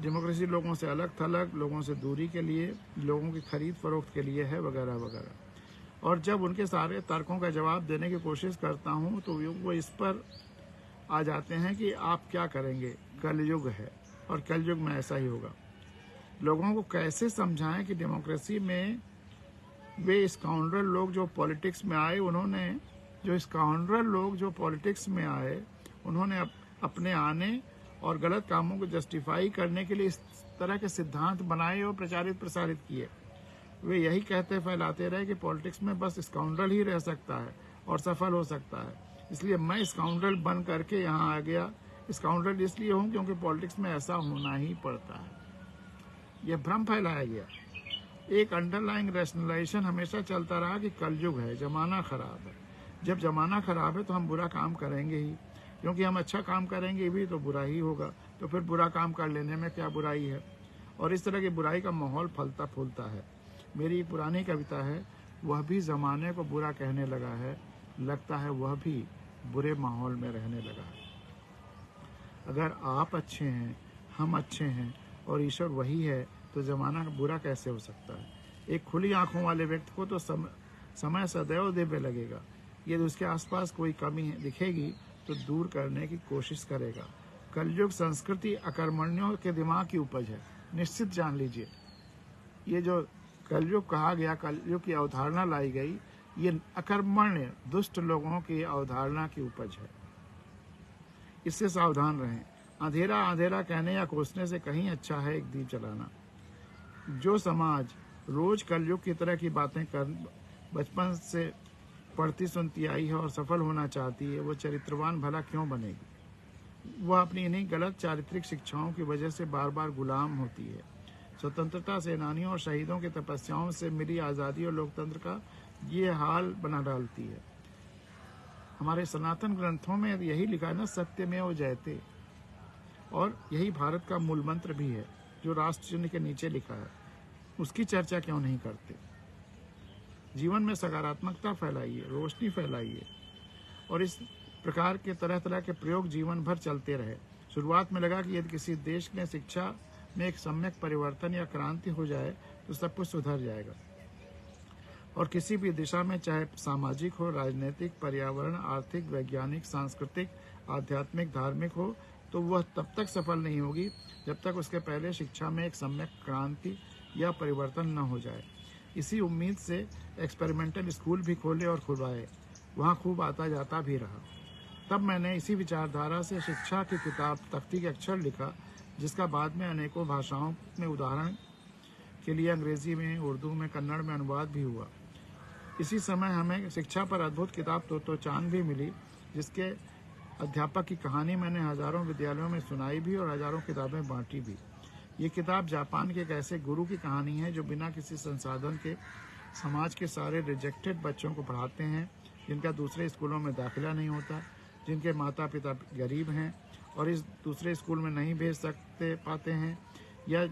डेमोक्रेसी लोगों से अलग थलग, लोगों से दूरी के लिए, लोगों की खरीद फरोख्त के लिए है, वगैरह वगैरह। और जब उनके सारे तर्कों का जवाब देने की कोशिश करता हूँ तो वो इस पर आ जाते हैं कि आप क्या करेंगे, कलयुग है और कलयुग में ऐसा ही होगा। लोगों को कैसे समझाएं कि डेमोक्रेसी में वे स्काउंड्रल लोग जो पॉलिटिक्स में आए, उन्होंने अपने आने और गलत कामों को जस्टिफाई करने के लिए इस तरह के सिद्धांत बनाए और प्रचारित प्रसारित किए। वे यही कहते फैलाते रहे कि पॉलिटिक्स में बस स्काउंड्रल ही रह सकता है और सफल हो सकता है, इसलिए मैं स्काउंड्रल बन करके यहाँ आ गया। स्काउंड्रल इसलिए हूँ क्योंकि पॉलिटिक्स में ऐसा होना ही पड़ता है। यह भ्रम फैलाया गया। एक अंडरलाइंग रैशनलाइजेशन हमेशा चलता रहा कि कलयुग है, जमाना खराब है। जब जमाना खराब है तो हम बुरा काम करेंगे ही, क्योंकि हम अच्छा काम करेंगे भी तो बुरा ही होगा, तो फिर बुरा काम कर लेने में क्या बुराई है। और इस तरह की बुराई का माहौल फलता फूलता है। मेरी एक पुरानी कविता है, वह भी जमाने को बुरा कहने लगा है, लगता है वह भी बुरे माहौल में रहने लगा है। अगर आप अच्छे हैं, हम अच्छे हैं और ईश्वर वही है, तो जमाना बुरा कैसे हो सकता है। एक खुली आंखों वाले व्यक्ति को तो समय सदैव दिव्य लगेगा। यदि उसके आसपास कोई कमी दिखेगी तो दूर करने की कोशिश करेगा। कलयुग संस्कृति अकर्मण्यों के दिमाग की उपज है, निश्चित जान लीजिए। ये जो कलयुग कहा गया, कलयुग की अवधारणा लाई गई, ये अकर्मण्य दुष्ट लोगों की अवधारणा की उपज है। इससे सावधान रहें। अंधेरा अंधेरा कहने या कोसने से कहीं अच्छा है एक दीप जलाना। जो समाज रोज कलयुग की तरह की बातें कर बचपन से पढ़ती सुनती आई है और सफल होना चाहती है, वो चरित्रवान भला क्यों बनेगी। वह अपनी इन्हीं गलत चारित्रिक शिक्षाओं की वजह से बार बार गुलाम होती है। स्वतंत्रता सेनानियों और शहीदों की तपस्याओं से मिली आज़ादी और लोकतंत्र का ये हाल बना डालती है। हमारे सनातन ग्रंथों में यही लिखा है ना, सत्यमेव जयते, और यही भारत का मूल मंत्र भी है जो राष्ट्र चिन्ह के नीचे लिखा है। उसकी चर्चा क्यों नहीं करते। जीवन में सकारात्मकता फैलाइए, रोशनी फैलाइए, और इस प्रकार के तरह तरह के प्रयोग जीवन भर चलते रहे। शुरुआत में लगा कि यदि किसी देश में शिक्षा में एक सम्यक परिवर्तन या क्रांति हो जाए तो सब कुछ सुधर जाएगा, और किसी भी दिशा में, चाहे सामाजिक हो, राजनीतिक, पर्यावरण, आर्थिक, वैज्ञानिक, सांस्कृतिक, आध्यात्मिक, धार्मिक हो, तो वह तब तक सफल नहीं होगी जब तक उसके पहले शिक्षा में एक सम्यक क्रांति या परिवर्तन न हो जाए। इसी उम्मीद से एक्सपेरिमेंटल स्कूल भी खोले और खुलवाए, वहाँ खूब आता जाता भी रहा। तब मैंने इसी विचारधारा से शिक्षा की किताब तख्ती के अक्षर लिखा, जिसका बाद में अनेकों भाषाओं में उदाहरण के लिए अंग्रेजी में, उर्दू में, कन्नड़ में अनुवाद भी हुआ। इसी समय हमें शिक्षा पर अद्भुत किताब तो चांद भी मिली, जिसके अध्यापक की कहानी मैंने हजारों विद्यालयों में सुनाई भी और हजारों किताबें बांटी भी। ये किताब जापान के एक ऐसे गुरु की कहानी है जो बिना किसी संसाधन के समाज के सारे रिजेक्टेड बच्चों को पढ़ाते हैं, जिनका दूसरे स्कूलों में दाखिला नहीं होता, जिनके माता पिता गरीब हैं और इस दूसरे स्कूल में नहीं भेज पाते हैं, या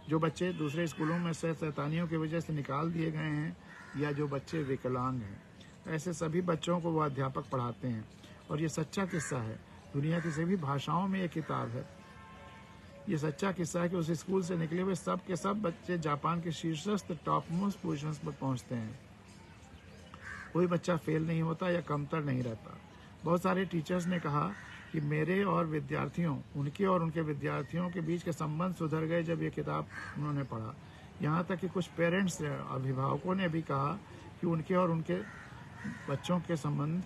जो बच्चे दूसरे स्कूलों में से शैतानियों की वजह से निकाल दिए गए हैं, या जो बच्चे विकलांग हैं। ऐसे सभी बच्चों को वह अध्यापक पढ़ाते हैं, और ये सच्चा किस्सा है। दुनिया की सभी भाषाओं में ये किताब है। ये सच्चा किस्सा है कि उस स्कूल से निकले हुए सब के सब बच्चे जापान के शीर्षस्थ टॉप मोस्ट पोजीशंस पर पहुंचते हैं। कोई बच्चा फेल नहीं होता या कमतर नहीं रहता। बहुत सारे टीचर्स ने कहा कि मेरे और विद्यार्थियों, उनके और उनके विद्यार्थियों के बीच के संबंध सुधर गए जब ये किताब उन्होंने पढ़ा। यहाँ तक कि कुछ पेरेंट्स, अभिभावकों ने भी कहा कि उनके और उनके बच्चों के संबंध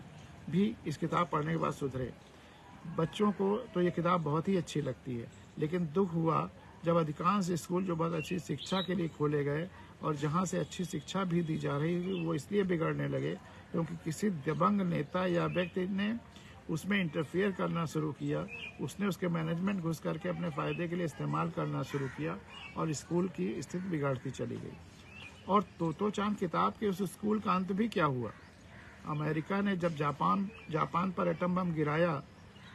भी इस किताब पढ़ने के बाद सुधरे। बच्चों को तो ये किताब बहुत ही अच्छी लगती है, लेकिन दुख हुआ जब अधिकांश स्कूल जो बहुत अच्छी शिक्षा के लिए खोले गए और जहाँ से अच्छी शिक्षा भी दी जा रही थी, वो इसलिए बिगड़ने लगे क्योंकि किसी दबंग नेता या व्यक्ति ने उसमें इंटरफियर करना शुरू किया। उसने उसके मैनेजमेंट घुस करके अपने फ़ायदे के लिए इस्तेमाल करना शुरू किया और स्कूल की स्थिति बिगाड़ती चली गई। और तो चांद किताब के उस स्कूल का अंत भी क्या हुआ। अमेरिका ने जब जापान पर एटम बम गिराया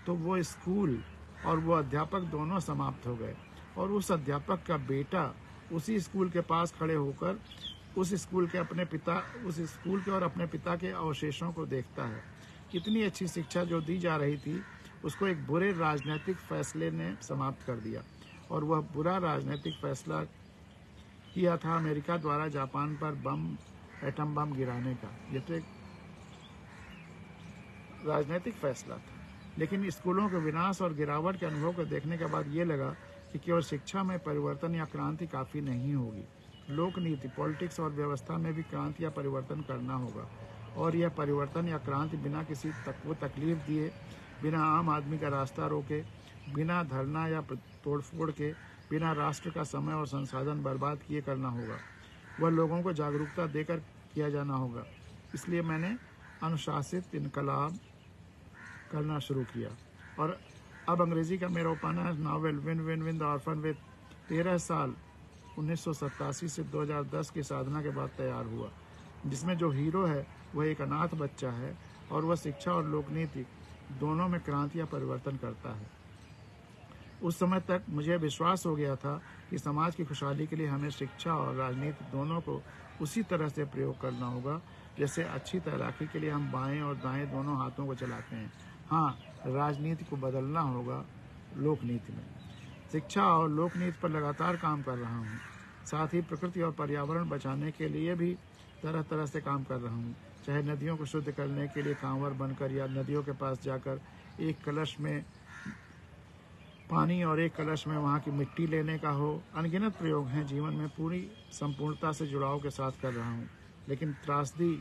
तो वो स्कूल और वो अध्यापक दोनों समाप्त हो गए, और उस अध्यापक का बेटा उसी स्कूल के पास खड़े होकर उस स्कूल के और अपने पिता के अवशेषों को देखता है। इतनी अच्छी शिक्षा जो दी जा रही थी उसको एक बुरे राजनीतिक फैसले ने समाप्त कर दिया, और वह बुरा राजनीतिक फैसला किया था अमेरिका द्वारा जापान पर एटम बम गिराने का। ये तो एक राजनीतिक फैसला था, लेकिन स्कूलों के विनाश और गिरावट के अनुभव को देखने के बाद ये लगा कि केवल शिक्षा में परिवर्तन या क्रांति काफ़ी नहीं होगी। लोकनीति, पॉलिटिक्स और व्यवस्था में भी क्रांति या परिवर्तन करना होगा, और यह परिवर्तन या क्रांति बिना किसी तकलीफ दिए, बिना आम आदमी का रास्ता रोके, बिना धरना या तोड़फोड़ के, बिना राष्ट्र का समय और संसाधन बर्बाद किए करना होगा। वह लोगों को जागरूकता देकर किया जाना होगा। इसलिए मैंने अनुशासित इनकलाब करना शुरू किया और अब अंग्रेजी का मेरा उपन्यास novel win win win the orphan with 13 साल 1987 से 2010 की साधना के बाद तैयार हुआ, जिसमें जो हीरो है वह एक अनाथ बच्चा है और वह शिक्षा और लोकनीति दोनों में क्रांति या परिवर्तन करता है। उस समय तक मुझे विश्वास हो गया था कि समाज की खुशहाली के लिए हमें शिक्षा और राजनीति दोनों को उसी तरह से प्रयोग करना होगा जैसे अच्छी तैराकी के लिए हम बाएं और दाएं दोनों हाथों को चलाते हैं। हाँ, राजनीति को बदलना होगा लोकनीति में। शिक्षा और लोकनीति पर लगातार काम कर रहा हूँ। साथ ही प्रकृति और पर्यावरण बचाने के लिए भी तरह तरह से काम कर रहा हूँ, चाहे नदियों को शुद्ध करने के लिए कांवर बनकर या नदियों के पास जाकर एक कलश में पानी और एक कलश में वहाँ की मिट्टी लेने का हो। अनगिनत प्रयोग हैं जीवन में पूरी संपूर्णता से जुड़ाव के साथ कर रहा हूँ, लेकिन त्रासदी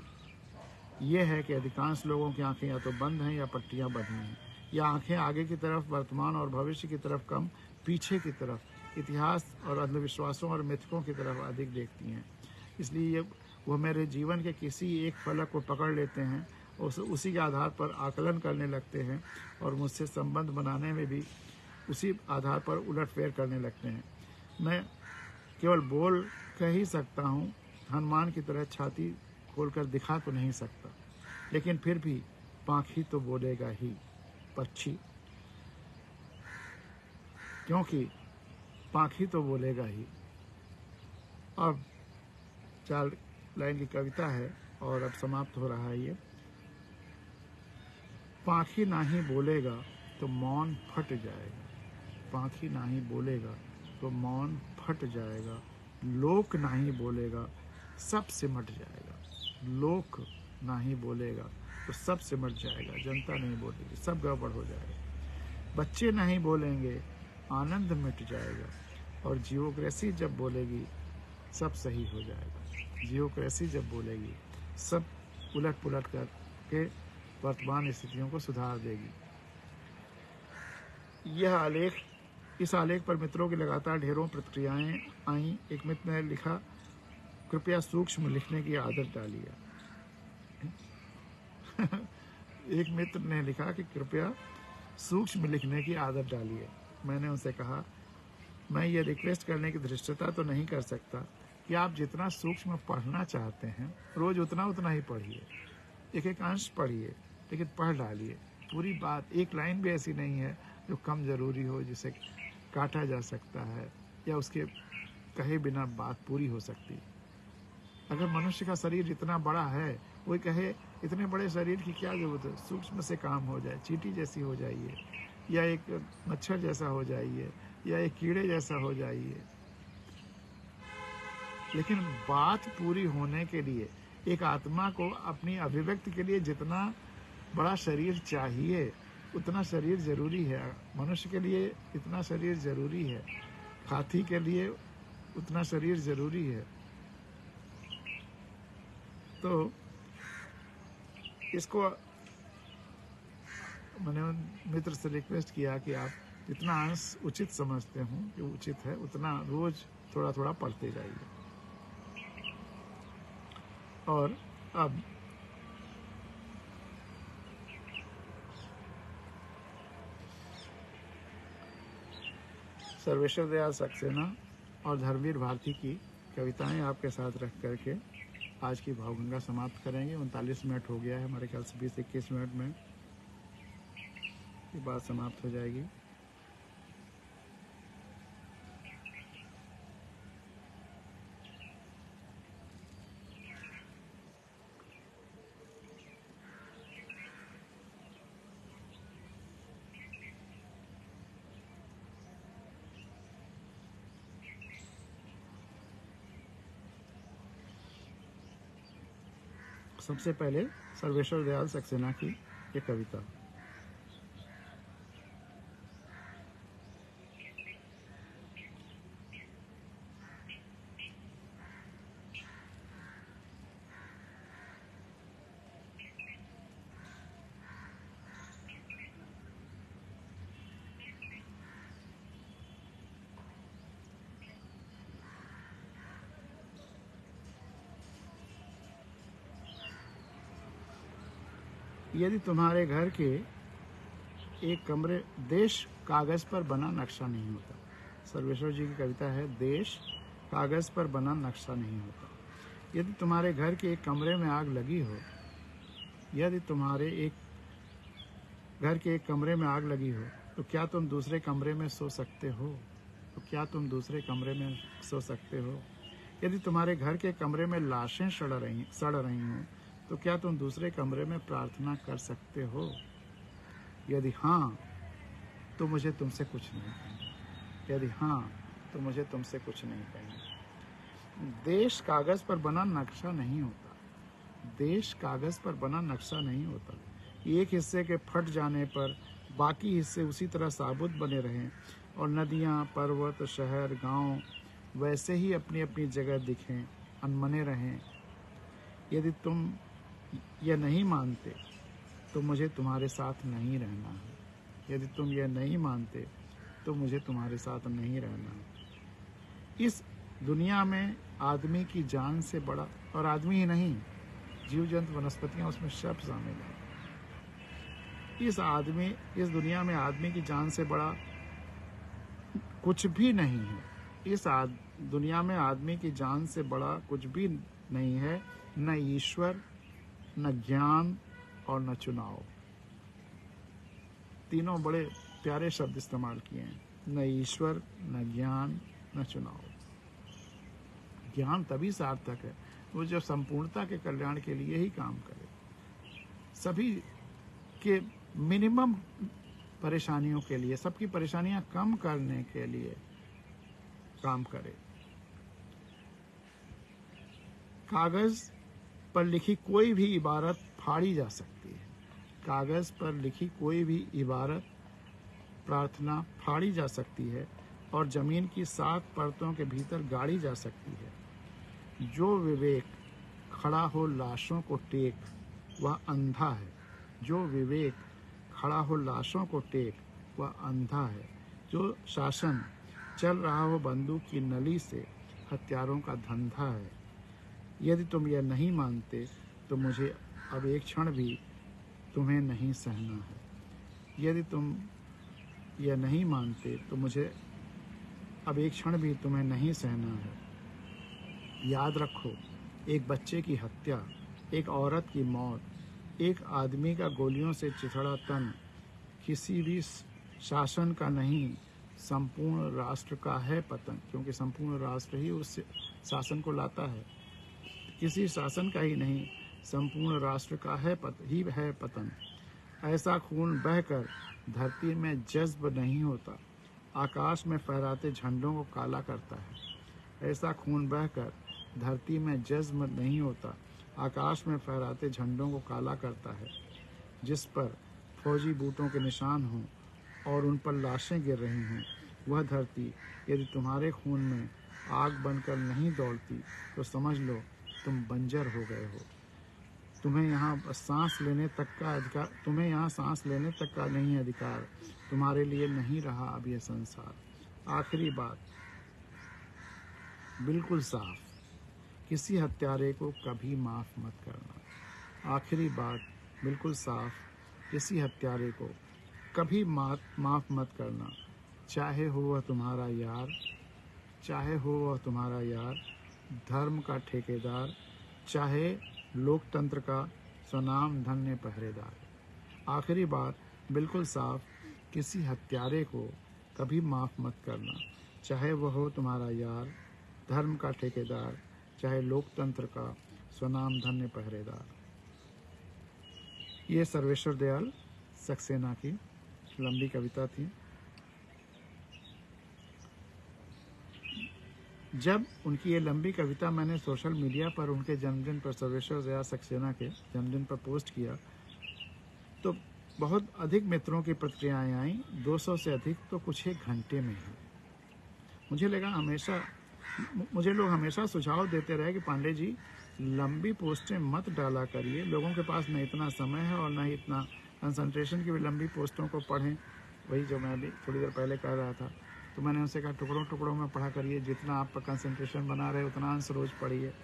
ये है कि अधिकांश लोगों की आंखें या तो बंद हैं या पट्टियाँ बंधी हैं, या आंखें आगे की तरफ वर्तमान और भविष्य की तरफ कम, पीछे की तरफ इतिहास और अंधविश्वासों और मिथकों की तरफ अधिक देखती हैं। इसलिए वह मेरे जीवन के किसी एक फलक को पकड़ लेते हैं और उसी के आधार पर आकलन करने लगते हैं और मुझसे संबंध बनाने में भी उसी आधार पर उलटफेर करने लगते हैं। मैं केवल बोल कह ही सकता हूँ, हनुमान की तरह छाती खोलकर दिखा तो नहीं सकता, लेकिन फिर भी पाखी तो बोलेगा ही पक्षी, क्योंकि पाखी तो बोलेगा ही। अब 4 लाइन की कविता है और अब समाप्त हो रहा है ये। पाखी नाही बोलेगा तो मौन फट जाएगा, पाखी नाही बोलेगा तो मौन फट जाएगा, लोक नहीं बोलेगा सब सिमट जाएगा, लोक नहीं बोलेगा तो सब सिमट जाएगा, जनता नहीं बोलेगी सब गड़बड़ हो जाएगा, बच्चे नहीं बोलेंगे आनंद मिट जाएगा, और जियोक्रेसी जब बोलेगी सब सही हो जाएगा। जियोक्रेसी जब बोलेगी सब उलट पुलट करके वर्तमान स्थितियों को सुधार देगी। यह आलेख, इस आलेख पर मित्रों की लगातार ढेरों प्रतिक्रियाएं आईं। एक मित्र ने लिखा, कृपया सूक्ष्म लिखने की आदत डालिए। एक मित्र ने लिखा कि कृपया सूक्ष्म लिखने की आदत डालिए। मैंने उनसे कहा, मैं ये रिक्वेस्ट करने की धृष्टता तो नहीं कर सकता कि आप जितना सूक्ष्म पढ़ना चाहते हैं रोज उतना उतना ही पढ़िए, एक एक अंश पढ़िए, लेकिन पढ़ डालिए पूरी बात। एक लाइन भी ऐसी नहीं है जो कम जरूरी हो, जिसे काटा जा सकता है या उसके कहे बिना बात पूरी हो सकती। अगर मनुष्य का शरीर इतना बड़ा है, कोई कहे इतने बड़े शरीर की क्या जरूरत है, सूक्ष्म से काम हो जाए, चींटी जैसी हो जाइए, या एक मच्छर जैसा हो जाइए, या एक कीड़े जैसा हो जाइए। लेकिन बात पूरी होने के लिए एक आत्मा को अपनी अभिव्यक्ति के लिए जितना बड़ा शरीर चाहिए उतना शरीर जरूरी है। मनुष्य के लिए इतना शरीर जरूरी है, हाथी के लिए उतना शरीर जरूरी है। तो इसको मैंने मित्र से रिक्वेस्ट किया कि आप जितना अंश उचित समझते हो कि उचित है उतना रोज थोड़ा थोड़ा पढ़ते जाइए। और अब सर्वेश्वर दयाल सक्सेना और धर्मवीर भारती की कविताएं आपके साथ रख करके आज की भावगंगा समाप्त करेंगे। 39 मिनट हो गया है, हमारे ख्याल से 20-21 मिनट में ये बात समाप्त हो जाएगी। सबसे पहले सर्वेश्वर दयाल सक्सेना की एक कविता। यदि तुम्हारे घर के एक कमरे, देश कागज पर बना नक्शा नहीं होता। सर्वेश्वर जी की कविता है, देश कागज पर बना नक्शा नहीं होता। यदि तुम्हारे घर के एक कमरे में आग लगी हो, यदि तुम्हारे घर के एक कमरे में आग लगी हो, तो क्या तुम दूसरे कमरे में सो सकते हो? तो क्या तुम दूसरे कमरे में सो सकते हो? यदि तुम्हारे घर के कमरे में लाशें सड़ रही हों, तो क्या तुम दूसरे कमरे में प्रार्थना कर सकते हो? यदि हाँ, तो मुझे तुमसे कुछ नहीं कहना। यदि हाँ, तो मुझे तुमसे कुछ नहीं कहना। देश कागज पर बना नक्शा नहीं होता। देश कागज पर बना नक्शा नहीं होता। एक हिस्से के फट जाने पर बाकी हिस्से उसी तरह साबुत बने रहें और नदियाँ, पर्वत, शहर, गांव वैसे ही अपनी अपनी जगह दिखें, अनमने रहें। यदि तुम यह नहीं मानते, तो मुझे तुम्हारे साथ नहीं रहना है। यदि तुम यह नहीं मानते, तो मुझे तुम्हारे साथ नहीं रहना है। इस दुनिया में आदमी की जान से बड़ा, और आदमी ही नहीं, जीव जंतु, वनस्पतियां, उसमें सब शामिल है। इस दुनिया में आदमी की जान से बड़ा कुछ भी नहीं है। दुनिया में आदमी की जान से बड़ा कुछ भी नहीं है, न ईश्वर, न ज्ञान और न चुनाव। तीनों बड़े प्यारे शब्द इस्तेमाल किए हैं, न ईश्वर, न ज्ञान, न चुनाव। ज्ञान तभी सार्थक है वो जो संपूर्णता के कल्याण के लिए ही काम करे, सभी के मिनिमम परेशानियों के लिए, सबकी परेशानियां कम करने के लिए काम करे। कागज पर लिखी कोई भी इबारत फाड़ी जा सकती है। कागज पर लिखी कोई भी इबारत, प्रार्थना फाड़ी जा सकती है और जमीन की 7 परतों के भीतर गाड़ी जा सकती है। जो विवेक खड़ा हो लाशों को टेक, वह अंधा है। जो विवेक खड़ा हो लाशों को टेक, वह अंधा है। जो शासन चल रहा हो बंदूक की नली से, हत्यारों का धंधा है। यदि तुम यह नहीं मानते, तो मुझे अब एक क्षण भी तुम्हें नहीं सहना है। यदि तुम यह नहीं मानते, तो मुझे अब एक क्षण भी तुम्हें नहीं सहना है। याद रखो, एक बच्चे की हत्या, एक औरत की मौत, एक आदमी का गोलियों से चिथड़ा तन किसी भी शासन का नहीं, संपूर्ण राष्ट्र का है पतन, क्योंकि संपूर्ण राष्ट्र ही उस शासन को लाता है। किसी शासन का ही नहीं, संपूर्ण राष्ट्र का है पतन। ऐसा खून बहकर धरती में जज्ब नहीं होता, आकाश में फहराते झंडों को काला करता है। ऐसा खून बहकर धरती में जज्ब नहीं होता, आकाश में फहराते झंडों को काला करता है। जिस पर फौजी बूटों के निशान हों और उन पर लाशें गिर रही हों, वह धरती यदि तुम्हारे खून में आग बनकर नहीं दौड़ती, तो समझ लो तुम बंजर हो गए हो। तुम्हें यहाँ सांस लेने तक का नहीं अधिकार। तुम्हारे लिए नहीं रहा अब यह संसार। आखिरी बात बिल्कुल साफ, किसी हत्यारे को कभी माफ मत करना। आखिरी बात बिल्कुल साफ, किसी हत्यारे को कभी माफ मत करना, चाहे हो वह तुम्हारा यार, धर्म का ठेकेदार, चाहे लोकतंत्र का स्वनाम धन्य पहरेदार। आखिरी बात बिल्कुल साफ, किसी हत्यारे को कभी माफ मत करना, चाहे वह हो तुम्हारा यार, धर्म का ठेकेदार, चाहे लोकतंत्र का स्वनाम धन्य पहरेदार। ये सर्वेश्वर दयाल सक्सेना की लंबी कविता थी। जब उनकी ये लंबी कविता मैंने सोशल मीडिया पर उनके जन्मदिन पर, सर्वेश्वर दयाल सक्सेना के जन्मदिन पर पोस्ट किया, तो बहुत अधिक मित्रों की प्रतिक्रियाएं आई, 200 से अधिक तो कुछ एक घंटे में ही। मुझे लोग हमेशा सुझाव देते रहे कि पांडे जी लंबी पोस्टें मत डाला करिए, लोगों के पास न इतना समय है और न ही इतना कंसंट्रेशन की भी लंबी पोस्टों को पढ़ें। वही जो मैं अभी थोड़ी देर पहले कह रहा था, तो मैंने उनसे कहा टुकड़ों टुकड़ों में पढ़ा करिए, जितना आप पर कंसंट्रेशन बना रहे उतना अंश रोज पढ़िए।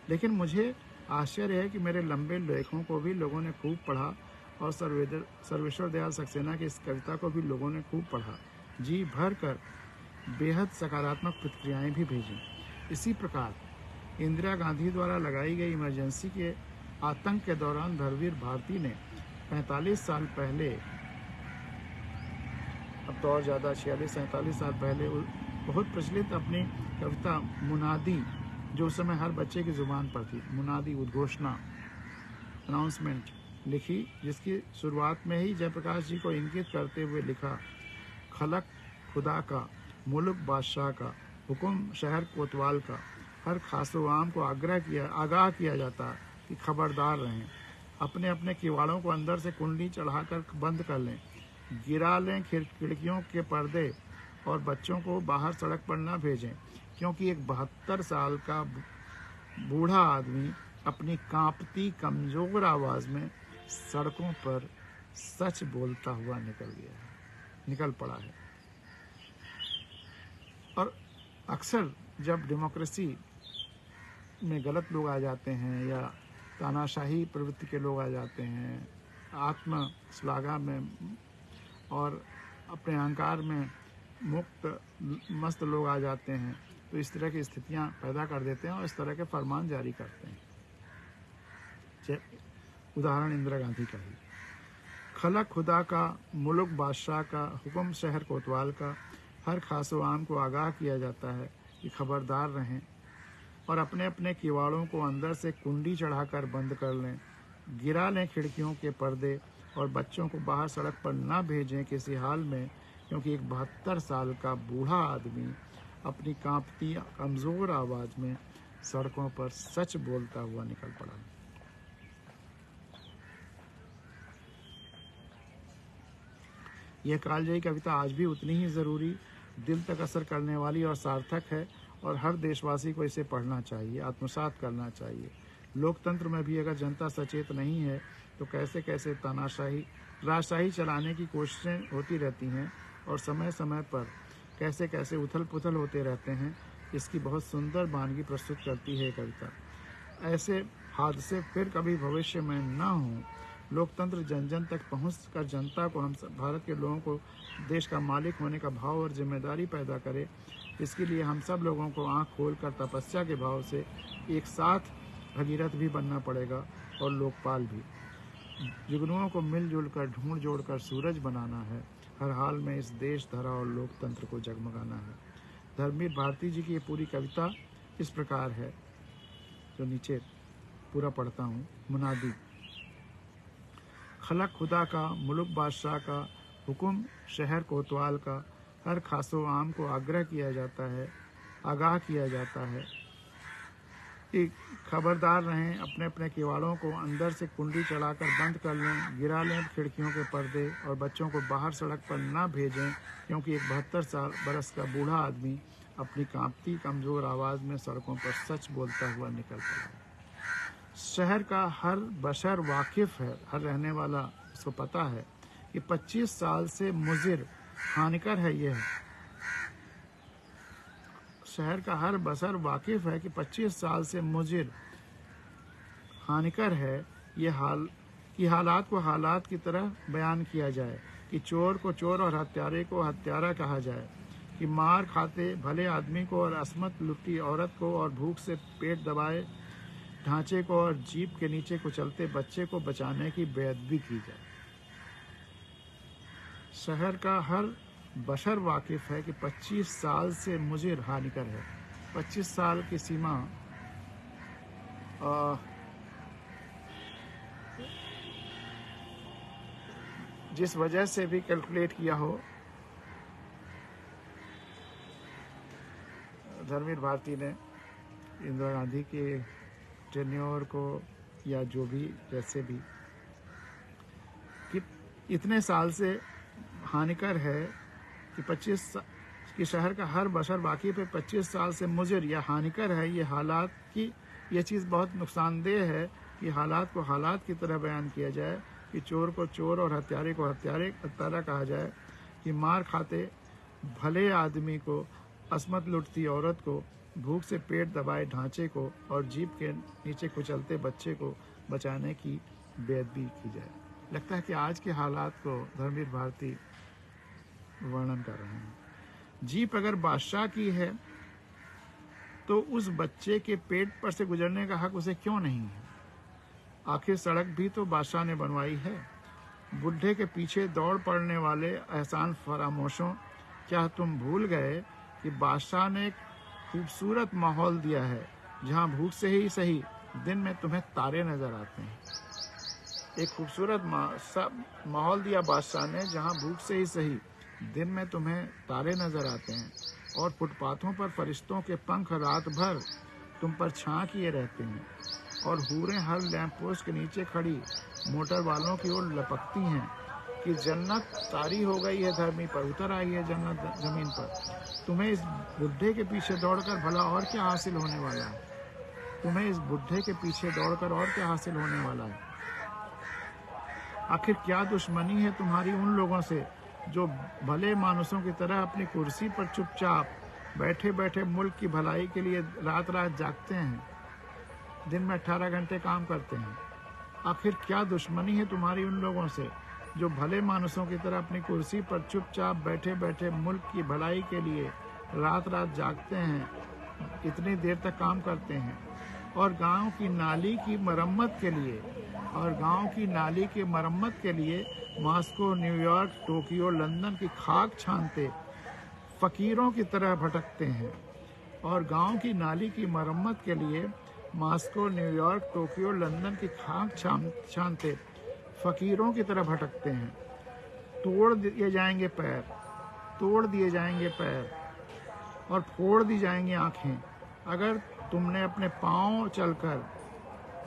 लेकिन मुझे आश्चर्य है कि मेरे लंबे लेखों को भी लोगों ने खूब पढ़ा और सर्वेश्वर दयाल सक्सेना की इस कविता को भी लोगों ने खूब पढ़ा, जी भर कर बेहद सकारात्मक प्रतिक्रियाएं भी भेजी। इसी प्रकार इंदिरा गांधी द्वारा लगाई गई इमरजेंसी के आतंक के दौरान धर्मवीर भारती ने 45 साल पहले, अब तो और ज़्यादा 46-47 साल पहले, बहुत प्रचलित अपनी कविता मुनादी, जो उस समय हर बच्चे की ज़ुबान पर थी, मुनादी उद्घोषणा, अनाउंसमेंट लिखी, जिसकी शुरुआत में ही जयप्रकाश जी को इंगित करते हुए लिखा, खलक खुदा का, मुल्क बादशाह का, हुक्म शहर कोतवाल का, हर खासो आम को आगाह किया जाता कि खबरदार रहें, अपने अपने किवाड़ों को अंदर से कुंडली चढ़ाकर बंद कर लें, गिरा लें खिड़कियों के पर्दे और बच्चों को बाहर सड़क पर न भेजें, क्योंकि एक 72 साल का बूढ़ा आदमी अपनी कांपती कमजोर आवाज में सड़कों पर सच बोलता हुआ निकल पड़ा है। और अक्सर जब डेमोक्रेसी में गलत लोग आ जाते हैं या तानाशाही प्रवृत्ति के लोग आ जाते हैं, आत्म श्लाघा में और अपने अहंकार में मस्त लोग आ जाते हैं, तो इस तरह की स्थितियां पैदा कर देते हैं और इस तरह के फरमान जारी करते हैं। उदाहरण इंदिरा गांधी का ही, खलक खुदा का, मुल्क बादशाह का, हुक्म शहर कोतवाल का, हर खासो आम को आगाह किया जाता है कि खबरदार रहें और अपने अपने किवाड़ों को अंदर से कुंडी चढ़ाकर बंद कर लें, गिरा लें खिड़कियों के पर्दे और बच्चों को बाहर सड़क पर न भेजें किसी हाल में, क्योंकि एक 72 साल का बूढ़ा आदमी अपनी कांपती कमज़ोर आवाज़ में सड़कों पर सच बोलता हुआ निकल पड़ा। यह कालजयी कविता आज भी उतनी ही ज़रूरी, दिल तक असर करने वाली और सार्थक है और हर देशवासी को इसे पढ़ना चाहिए, आत्मसात करना चाहिए। लोकतंत्र में भी अगर जनता सचेत नहीं है तो कैसे कैसे तानाशाही, राजशाही चलाने की कोशिशें होती रहती हैं और समय समय पर कैसे कैसे उथल पुथल होते रहते हैं। इसकी बहुत सुंदर वानगी प्रस्तुत करती है कविता। ऐसे हादसे फिर कभी भविष्य में न हों, लोकतंत्र जन जन तक पहुँच कर जनता को, हम भारत के लोगों को देश का मालिक होने का भाव और जिम्मेदारी पैदा करे। इसके लिए हम सब लोगों को आँख खोल कर तपस्या के भाव से एक साथ भगीरथ भी बनना पड़ेगा और लोकपाल भी। जुगनुओं को मिलजुल कर ढूंढ जोड़ कर सूरज बनाना है। हर हाल में इस देश, धरा और लोकतंत्र को जगमगाना है। धर्मवीर भारती जी की ये पूरी कविता इस प्रकार है, जो नीचे पूरा पढ़ता हूँ। मुनादी, खलक खुदा का, मुल्क बादशाह का, हुक्म शहर कोतवाल का, हर खासो आम को आगाह किया जाता है कि खबरदार रहें, अपने अपने किवाड़ों को अंदर से कुंडी चढ़ाकर बंद कर लें, गिरा लें खिड़कियों के पर्दे और बच्चों को बाहर सड़क पर न भेजें, क्योंकि एक 72 बरस का बूढ़ा आदमी अपनी कांपती कमज़ोर आवाज़ में सड़कों पर सच बोलता हुआ निकल पड़ा। शहर का हर बशर वाकिफ है, हर रहने वाला उसको पता है कि 25 साल से मुज़िर हानिकर है यह। शहर का हर बशर वाकिफ है कि 25 साल से मुज़िर हानिकर है ये हालात को हालात की तरह बयान किया जाए, कि चोर को चोर और हत्यारे को हत्यारा कहा जाए, कि मार खाते भले आदमी को और असमत लुटी औरत को और भूख से पेट दबाए ढांचे को और जीप के नीचे कुचलते बच्चे को बचाने की बेअदबी की जाए। शहर का हर बशर वाकिफ है कि 25 साल से मुज़िर हानिकर है। 25 साल की सीमा जिस वजह से भी कैलकुलेट किया हो, धर्मवीर भारती ने इंदिरा गांधी के टेन्योर को या जो भी जैसे भी, कि इतने साल से हानिकर है कि 25 कि शहर का हर बशर वाकिफ पे 25 साल से मुज़िर या हानिकर है ये हालात की, ये चीज़ बहुत नुकसानदेह है कि हालात को हालात की तरह बयान किया जाए, कि चोर को चोर और हत्यारे को हत्यारा कहा जाए, कि मार खाते भले आदमी को, असमत लुटती औरत को, भूख से पेट दबाए ढांचे को और जीप के नीचे कुचलते बच्चे को बचाने की बेअदबी की जाए। लगता है कि आज के हालात को धर्मवीर भारती वर्णन कर रहे हैं। जीप अगर बादशाह की है तो उस बच्चे के पेट पर से गुजरने का हक उसे क्यों नहीं है? आखिर सड़क भी तो बादशाह ने बनवाई है। बुढ़े के पीछे दौड़ पड़ने वाले एहसान फरामोशों, क्या तुम भूल गए कि बादशाह ने एक खूबसूरत माहौल दिया है जहां भूख से ही सही दिन में तुम्हें तारे नजर आते हैं। एक खूबसूरत माहौल दिया बादशाह ने जहां भूख से ही सही दिन में तुम्हें तारे नजर आते हैं, और फुटपाथों पर फरिश्तों के पंख रात भर तुम पर छां किए रहते हैं, और हूरें हर लैंप पोस्ट के नीचे खड़ी मोटर वालों की ओर लपकती हैं कि जन्नत तारी हो गई है, धरती पर उतर आई है जन्नत जमीन पर। तुम्हें इस बुढ़े के पीछे दौड़कर भला और क्या हासिल होने वाला है? तुम्हें इस बुढ़े के पीछे दौड़कर और क्या हासिल होने वाला है? आखिर क्या दुश्मनी है तुम्हारी उन लोगों से जो भले मानुसों की तरह अपनी कुर्सी पर चुपचाप बैठे बैठे मुल्क की भलाई के लिए रात रात जागते हैं, दिन में 18 घंटे काम करते हैं? आखिर क्या दुश्मनी है तुम्हारी उन लोगों से जो भले मानुसों की तरह अपनी कुर्सी पर चुपचाप बैठे बैठे मुल्क की भलाई के लिए रात रात जागते हैं, इतनी देर तक काम करते हैं, और गांव की नाली की मरम्मत के लिए मॉस्को, न्यूयॉर्क, टोक्यो, लंदन की खाक छानते फकीरों की तरह भटकते हैं, और गांव की नाली की मरम्मत के लिए मॉस्को, न्यूयॉर्क, टोक्यो, लंदन की खाक छानते फकीरों की तरह भटकते हैं। तोड़ दिए जाएंगे पैर और फोड़ दी जाएंगी आंखें अगर तुमने अपने पांव चलकर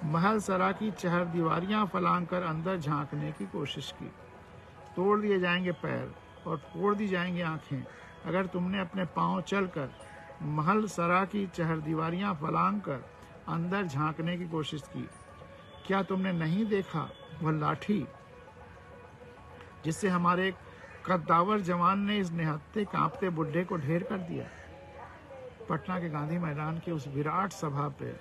महल सरा की चहर दीवारियां फलांग कर अंदर झांकने की कोशिश की। तोड़ दिए जाएंगे पैर और फोड़ दी जाएंगी आंखें अगर तुमने अपने पांव चलकर महल सरा की चहर दीवारियां फलांग कर अंदर झांकने की कोशिश की। क्या तुमने नहीं देखा वह लाठी जिससे हमारे कद्दावर जवान ने इस निहत्थे कांपते बुढ़े को ढेर कर दिया? पटना के गांधी मैदान की उस विराट सभा पे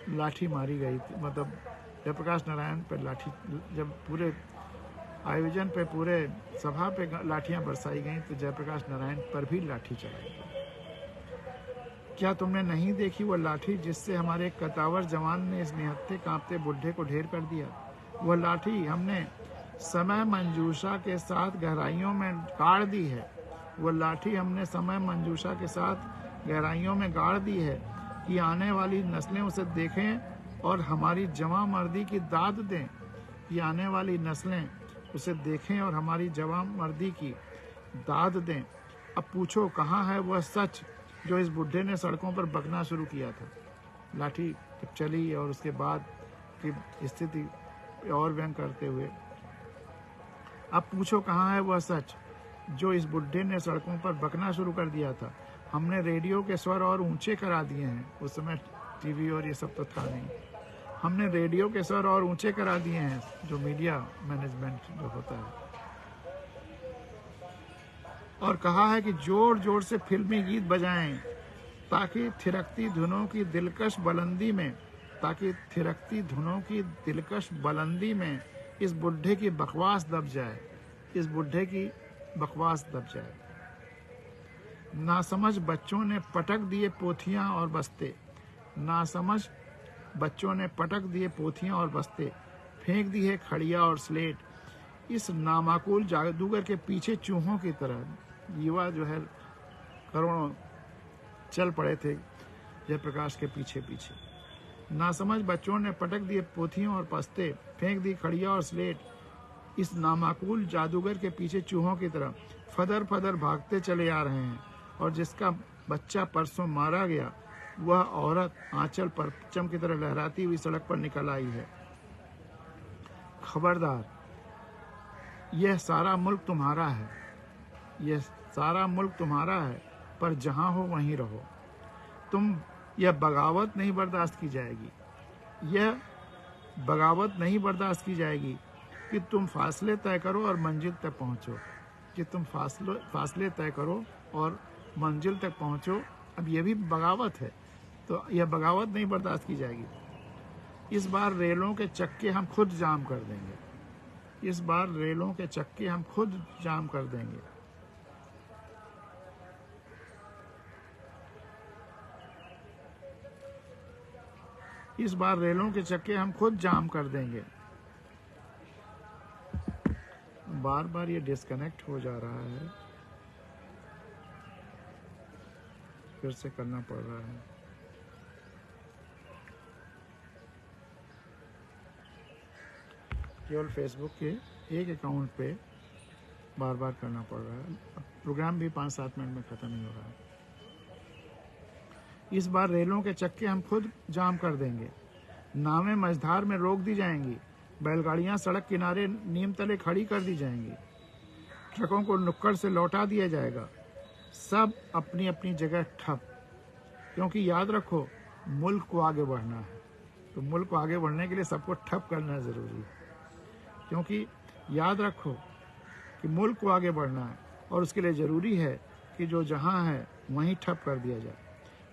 लाठी मारी गई थी, मतलब जयप्रकाश नारायण पे लाठी, जब पूरे आयोजन पे पूरे सभा पे लाठियां बरसाई गई तो जयप्रकाश नारायण पर भी लाठी चलाई गई। क्या तुमने नहीं देखी वो लाठी जिससे हमारे कद्दावर जवान ने इस निहत्थे कांपते बुढ़े को ढेर कर दिया? वह लाठी हमने समय मंजूषा के साथ गहराइयों में गाड़ दी है। वह लाठी हमने समय मंजूषा के साथ गहराइयों में गाड़ दी है कि आने वाली नस्लें उसे देखें और हमारी जवां मर्दी की दाद दें। कि आने वाली नस्लें उसे देखें और हमारी जवां मर्दी की दाद दें। अब पूछो कहाँ है वह सच जो इस बुढ़े ने सड़कों पर बकना शुरू किया था? लाठी जब चली और उसके बाद की स्थिति और व्यंग करते हुए, अब पूछो कहाँ है वह सच जो इस बुढ़े ने सड़कों पर बकना शुरू कर दिया था? हमने रेडियो के स्वर और ऊंचे करा दिए हैं। उस समय टीवी और ये सब तो था नहीं। हमने रेडियो के स्वर और ऊंचे करा दिए हैं, जो मीडिया मैनेजमेंट जो होता है, और कहा है कि जोर जोर से फिल्मी गीत बजाएं ताकि थिरकती धुनों की दिलकश बुलंदी में इस बुढ़े की बकवास दब जाए। नासमझ बच्चों ने पटक दिए पोथियां और बस्ते, फेंक दी है खड़िया और स्लेट इस नामाकूल जादूगर के पीछे चूहों की तरह। युवा जो है करोड़ों चल पड़े थे जयप्रकाश के पीछे। नासमझ बच्चों ने पटक दिए पोथियों और बस्ते, फेंक दी खड़िया और स्लेट इस नामाकूल जादूगर के पीछे चूहों की तरह फदर फदर भागते चले आ रहे हैं। और जिसका बच्चा परसों मारा गया वह औरत आंचल पर परचम की तरह लहराती हुई सड़क पर निकल आई है। खबरदार, यह सारा मुल्क तुम्हारा है, पर जहां हो वहीं रहो। यह बगावत नहीं बर्दाश्त की जाएगी कि तुम फासले तय करो और मंजिल तक पहुंचो। अब यह भी बगावत है, तो यह बगावत नहीं बर्दाश्त की जाएगी। इस बार रेलों के चक्के हम खुद जाम कर देंगे। इस बार रेलों के चक्के हम खुद जाम कर देंगे। इस बार रेलों के चक्के हम खुद जाम कर देंगे। बार बार ये डिस्कनेक्ट हो जा रहा है, फिर से करना पड़ रहा है। केवल फेसबुक के एक अकाउंट पे बार बार करना पड़ रहा है। प्रोग्राम भी 5-7 मिनट में ख़त्म ही हो रहा है। इस बार रेलों के चक्के हम खुद जाम कर देंगे। नावें मझधार में रोक दी जाएंगी। बैलगाड़ियां सड़क किनारे नीम तले खड़ी कर दी जाएंगी। ट्रकों को नुक्कड़ से लौटा दिया जाएगा। सब अपनी अपनी जगह ठप, क्योंकि याद रखो मुल्क को आगे बढ़ना है। तो मुल्क को आगे बढ़ने के लिए सबको ठप करना ज़रूरी है, क्योंकि याद रखो कि मुल्क को आगे बढ़ना है और उसके लिए ज़रूरी है कि जो जहाँ है वहीं ठप कर दिया जाए।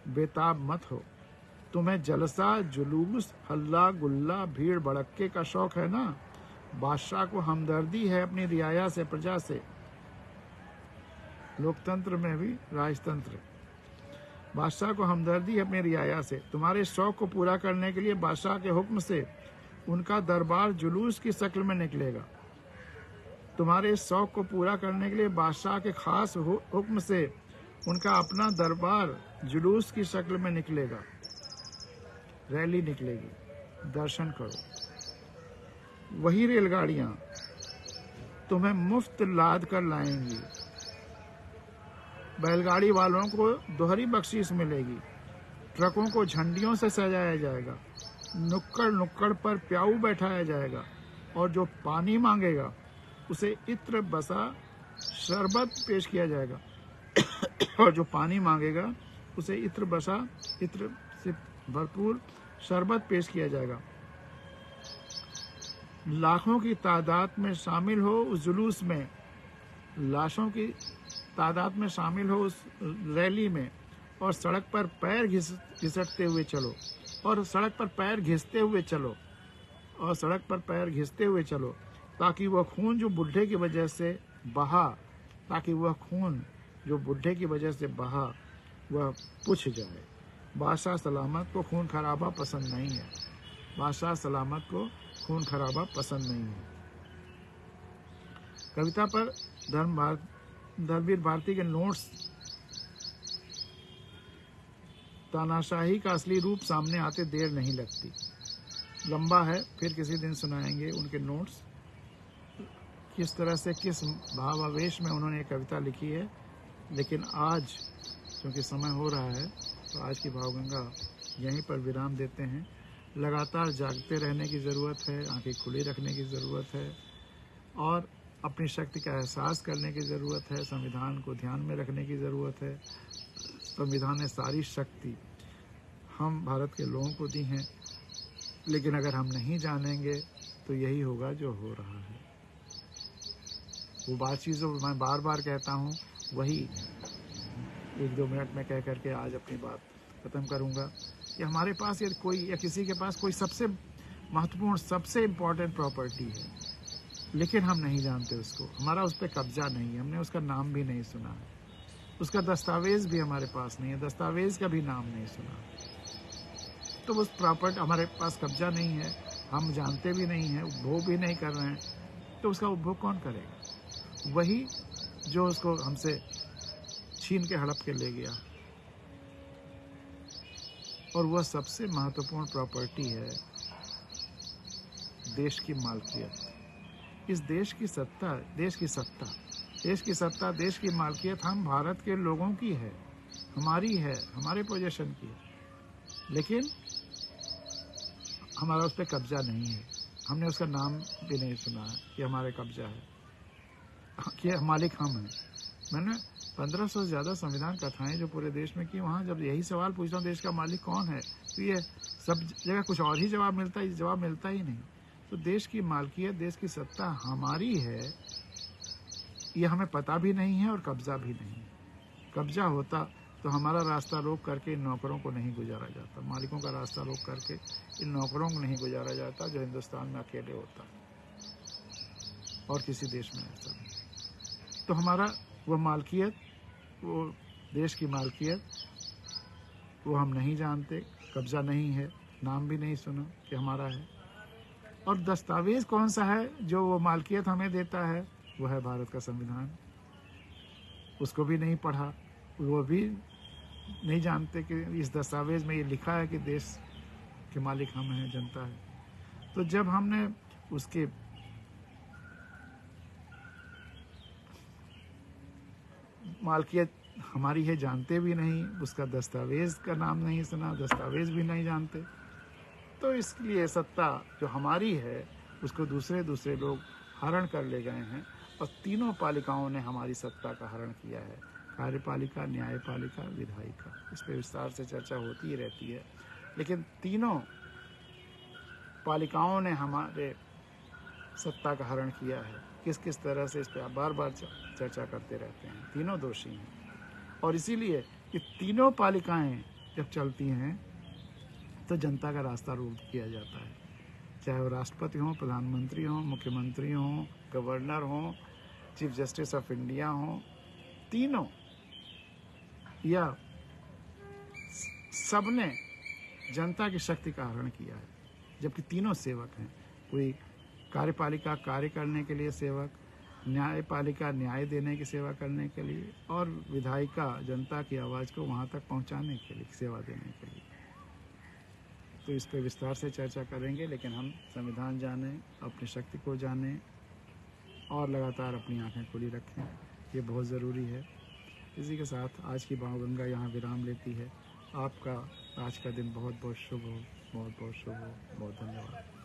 बेताब मत हो। तुम्हें जलसा, जुलूस, हल्ला गुल्ला, भीड़ भड़क्के का शौक है ना। बादशाह को हमदर्दी है अपनी रियाया से, प्रजा से। लोकतंत्र में भी राजतंत्र। बादशाह को हमदर्दी है अपनी रियाया से। तुम्हारे शौक को पूरा करने के लिए बादशाह के हुक्म से उनका दरबार जुलूस की शक्ल में निकलेगा। तुम्हारे शौक को पूरा करने के लिए बादशाह के खास हुक्म से उनका अपना दरबार जुलूस की शक्ल में निकलेगा। रैली निकलेगी, दर्शन करो। वही रेलगाड़ियां तुम्हें मुफ्त लाद कर लाएंगी। बैलगाड़ी वालों को दोहरी बख्शीश मिलेगी। ट्रकों को झंडियों से सजाया जाएगा। नुक्कड़ नुक्कड़ पर प्याऊ बैठाया जाएगा और जो पानी मांगेगा उसे इत्र बसा शरबत पेश किया जाएगा। और जो पानी मांगेगा उसे इत्र बसा, इत्र से भरपूर शरबत पेश किया जाएगा। लाखों की तादाद में शामिल हो उस जुलूस में, लाशों की तादाद में शामिल हो उस रैली में, और सड़क पर पैर घिसटते हुए चलो, और सड़क पर पैर घिसते हुए चलो, और सड़क पर पैर घिसते हुए चलो, ताकि वह खून जो बुढ़े की वजह से बहा, ताकि वह खून जो बुढ़े की वजह से बहा वह पुछ जाए। बादशाह सलामत को खून खराबा पसंद नहीं है। बादशाह सलामत को खून खराबा पसंद नहीं है। कविता पर धर्मवीर भारती के नोट्स। तानाशाही का असली रूप सामने आते देर नहीं लगती। लंबा है, फिर किसी दिन सुनाएंगे उनके नोट्स, किस तरह से किस भावावेश में उन्होंने ये कविता लिखी है। लेकिन आज क्योंकि समय हो रहा है तो आज की भावगंगा यहीं पर विराम देते हैं। लगातार जागते रहने की ज़रूरत है, आंखें खुली रखने की ज़रूरत है और अपनी शक्ति का एहसास करने की ज़रूरत है। संविधान को ध्यान में रखने की ज़रूरत है। संविधान ने सारी शक्ति हम भारत के लोगों को दी हैं, लेकिन अगर हम नहीं जानेंगे तो यही होगा जो हो रहा है। वो बात चीज़ों मैं बार बार कहता हूँ, वही 1-2 मिनट में कह करके आज अपनी बात ख़त्म करूँगा कि हमारे पास यदि कोई या किसी के पास कोई सबसे महत्वपूर्ण, सबसे इम्पोर्टेंट प्रॉपर्टी है, लेकिन हम नहीं जानते उसको, हमारा उस पर कब्जा नहीं है, हमने उसका नाम भी नहीं सुना है, उसका दस्तावेज भी हमारे पास नहीं है, दस्तावेज का भी नाम नहीं सुना, तो उस प्रॉपर्टी हमारे पास कब्जा नहीं है, हम जानते भी नहीं हैं, उपभोग भी नहीं कर रहे हैं, तो उसका उपभोग कौन करेगा? वही जो उसको हमसे छीन के हड़प के ले गया। और वह सबसे महत्वपूर्ण प्रॉपर्टी है देश की मालकियत। इस देश की सत्ता, देश की मालकियत हम भारत के लोगों की है, हमारी है, हमारे पोजीशन की है, लेकिन हमारा उस पर कब्जा नहीं है। हमने उसका नाम भी नहीं सुना है कि हमारे कब्जा है, कि मालिक हम हैं। मैंने 1500 से ज़्यादा संविधान कथाएं जो पूरे देश में की, वहाँ जब यही सवाल पूछता हूँ देश का मालिक कौन है, तो ये सब जगह कुछ और ही जवाब मिलता ही नहीं। तो देश की मालकियत, देश की सत्ता हमारी है, ये हमें पता भी नहीं है और कब्जा भी नहीं है। कब्जा होता तो हमारा रास्ता रोक करके इन नौकरों को नहीं गुजारा जाता, मालिकों का रास्ता रोक करके इन नौकरों को नहीं गुजारा जाता जो हिंदुस्तान में अकेले होता है और किसी देश में ऐसा नहीं। तो हमारा वह मालकियत, वो देश की मालकियत, वो हम नहीं जानते, कब्जा नहीं है, नाम भी नहीं सुना कि हमारा है। और दस्तावेज कौन सा है जो वो मालकियत हमें देता है? वो है भारत का संविधान। उसको भी नहीं पढ़ा, वो भी नहीं जानते कि इस दस्तावेज में ये लिखा है कि देश के मालिक हम हैं, जनता है। तो जब हमने उसके मालकियत हमारी है जानते भी नहीं, उसका दस्तावेज का नाम नहीं सुना, दस्तावेज भी नहीं जानते, तो इसलिए सत्ता जो हमारी है उसको दूसरे लोग हरण कर ले गए हैं और तीनों पालिकाओं ने हमारी सत्ता का हरण किया है, कार्यपालिका, न्यायपालिका, विधायिका। इस पर विस्तार से चर्चा होती ही रहती है, लेकिन तीनों पालिकाओं ने हमारे सत्ता का हरण किया है। किस किस तरह से, इस पर बार बार चर्चा करते रहते हैं। तीनों दोषी हैं और इसीलिए ये तीनों पालिकाएं जब चलती हैं तो जनता का रास्ता रोक किया जाता है, चाहे वो राष्ट्रपति हों, प्रधानमंत्री हों, मुख्यमंत्री हों, गवर्नर हों, चीफ जस्टिस ऑफ इंडिया हों, तीनों या सबने जनता की शक्ति का हरण किया है। जबकि तीनों सेवक हैं, कोई कार्यपालिका कार्य करने के लिए सेवक, न्यायपालिका न्याय देने की सेवा करने के लिए, और विधायिका जनता की आवाज़ को वहाँ तक पहुँचाने के लिए, सेवा देने के लिए। तो इस पर विस्तार से चर्चा करेंगे, लेकिन हम संविधान जानें, अपनी शक्ति को जानें और लगातार अपनी आंखें खुली रखें, ये बहुत ज़रूरी है। इसी के साथ आज की भावगंगा यहाँ विराम लेती है। आपका आज का दिन बहुत बहुत शुभ हो, बहुत बहुत शुभ हो। बहुत धन्यवाद।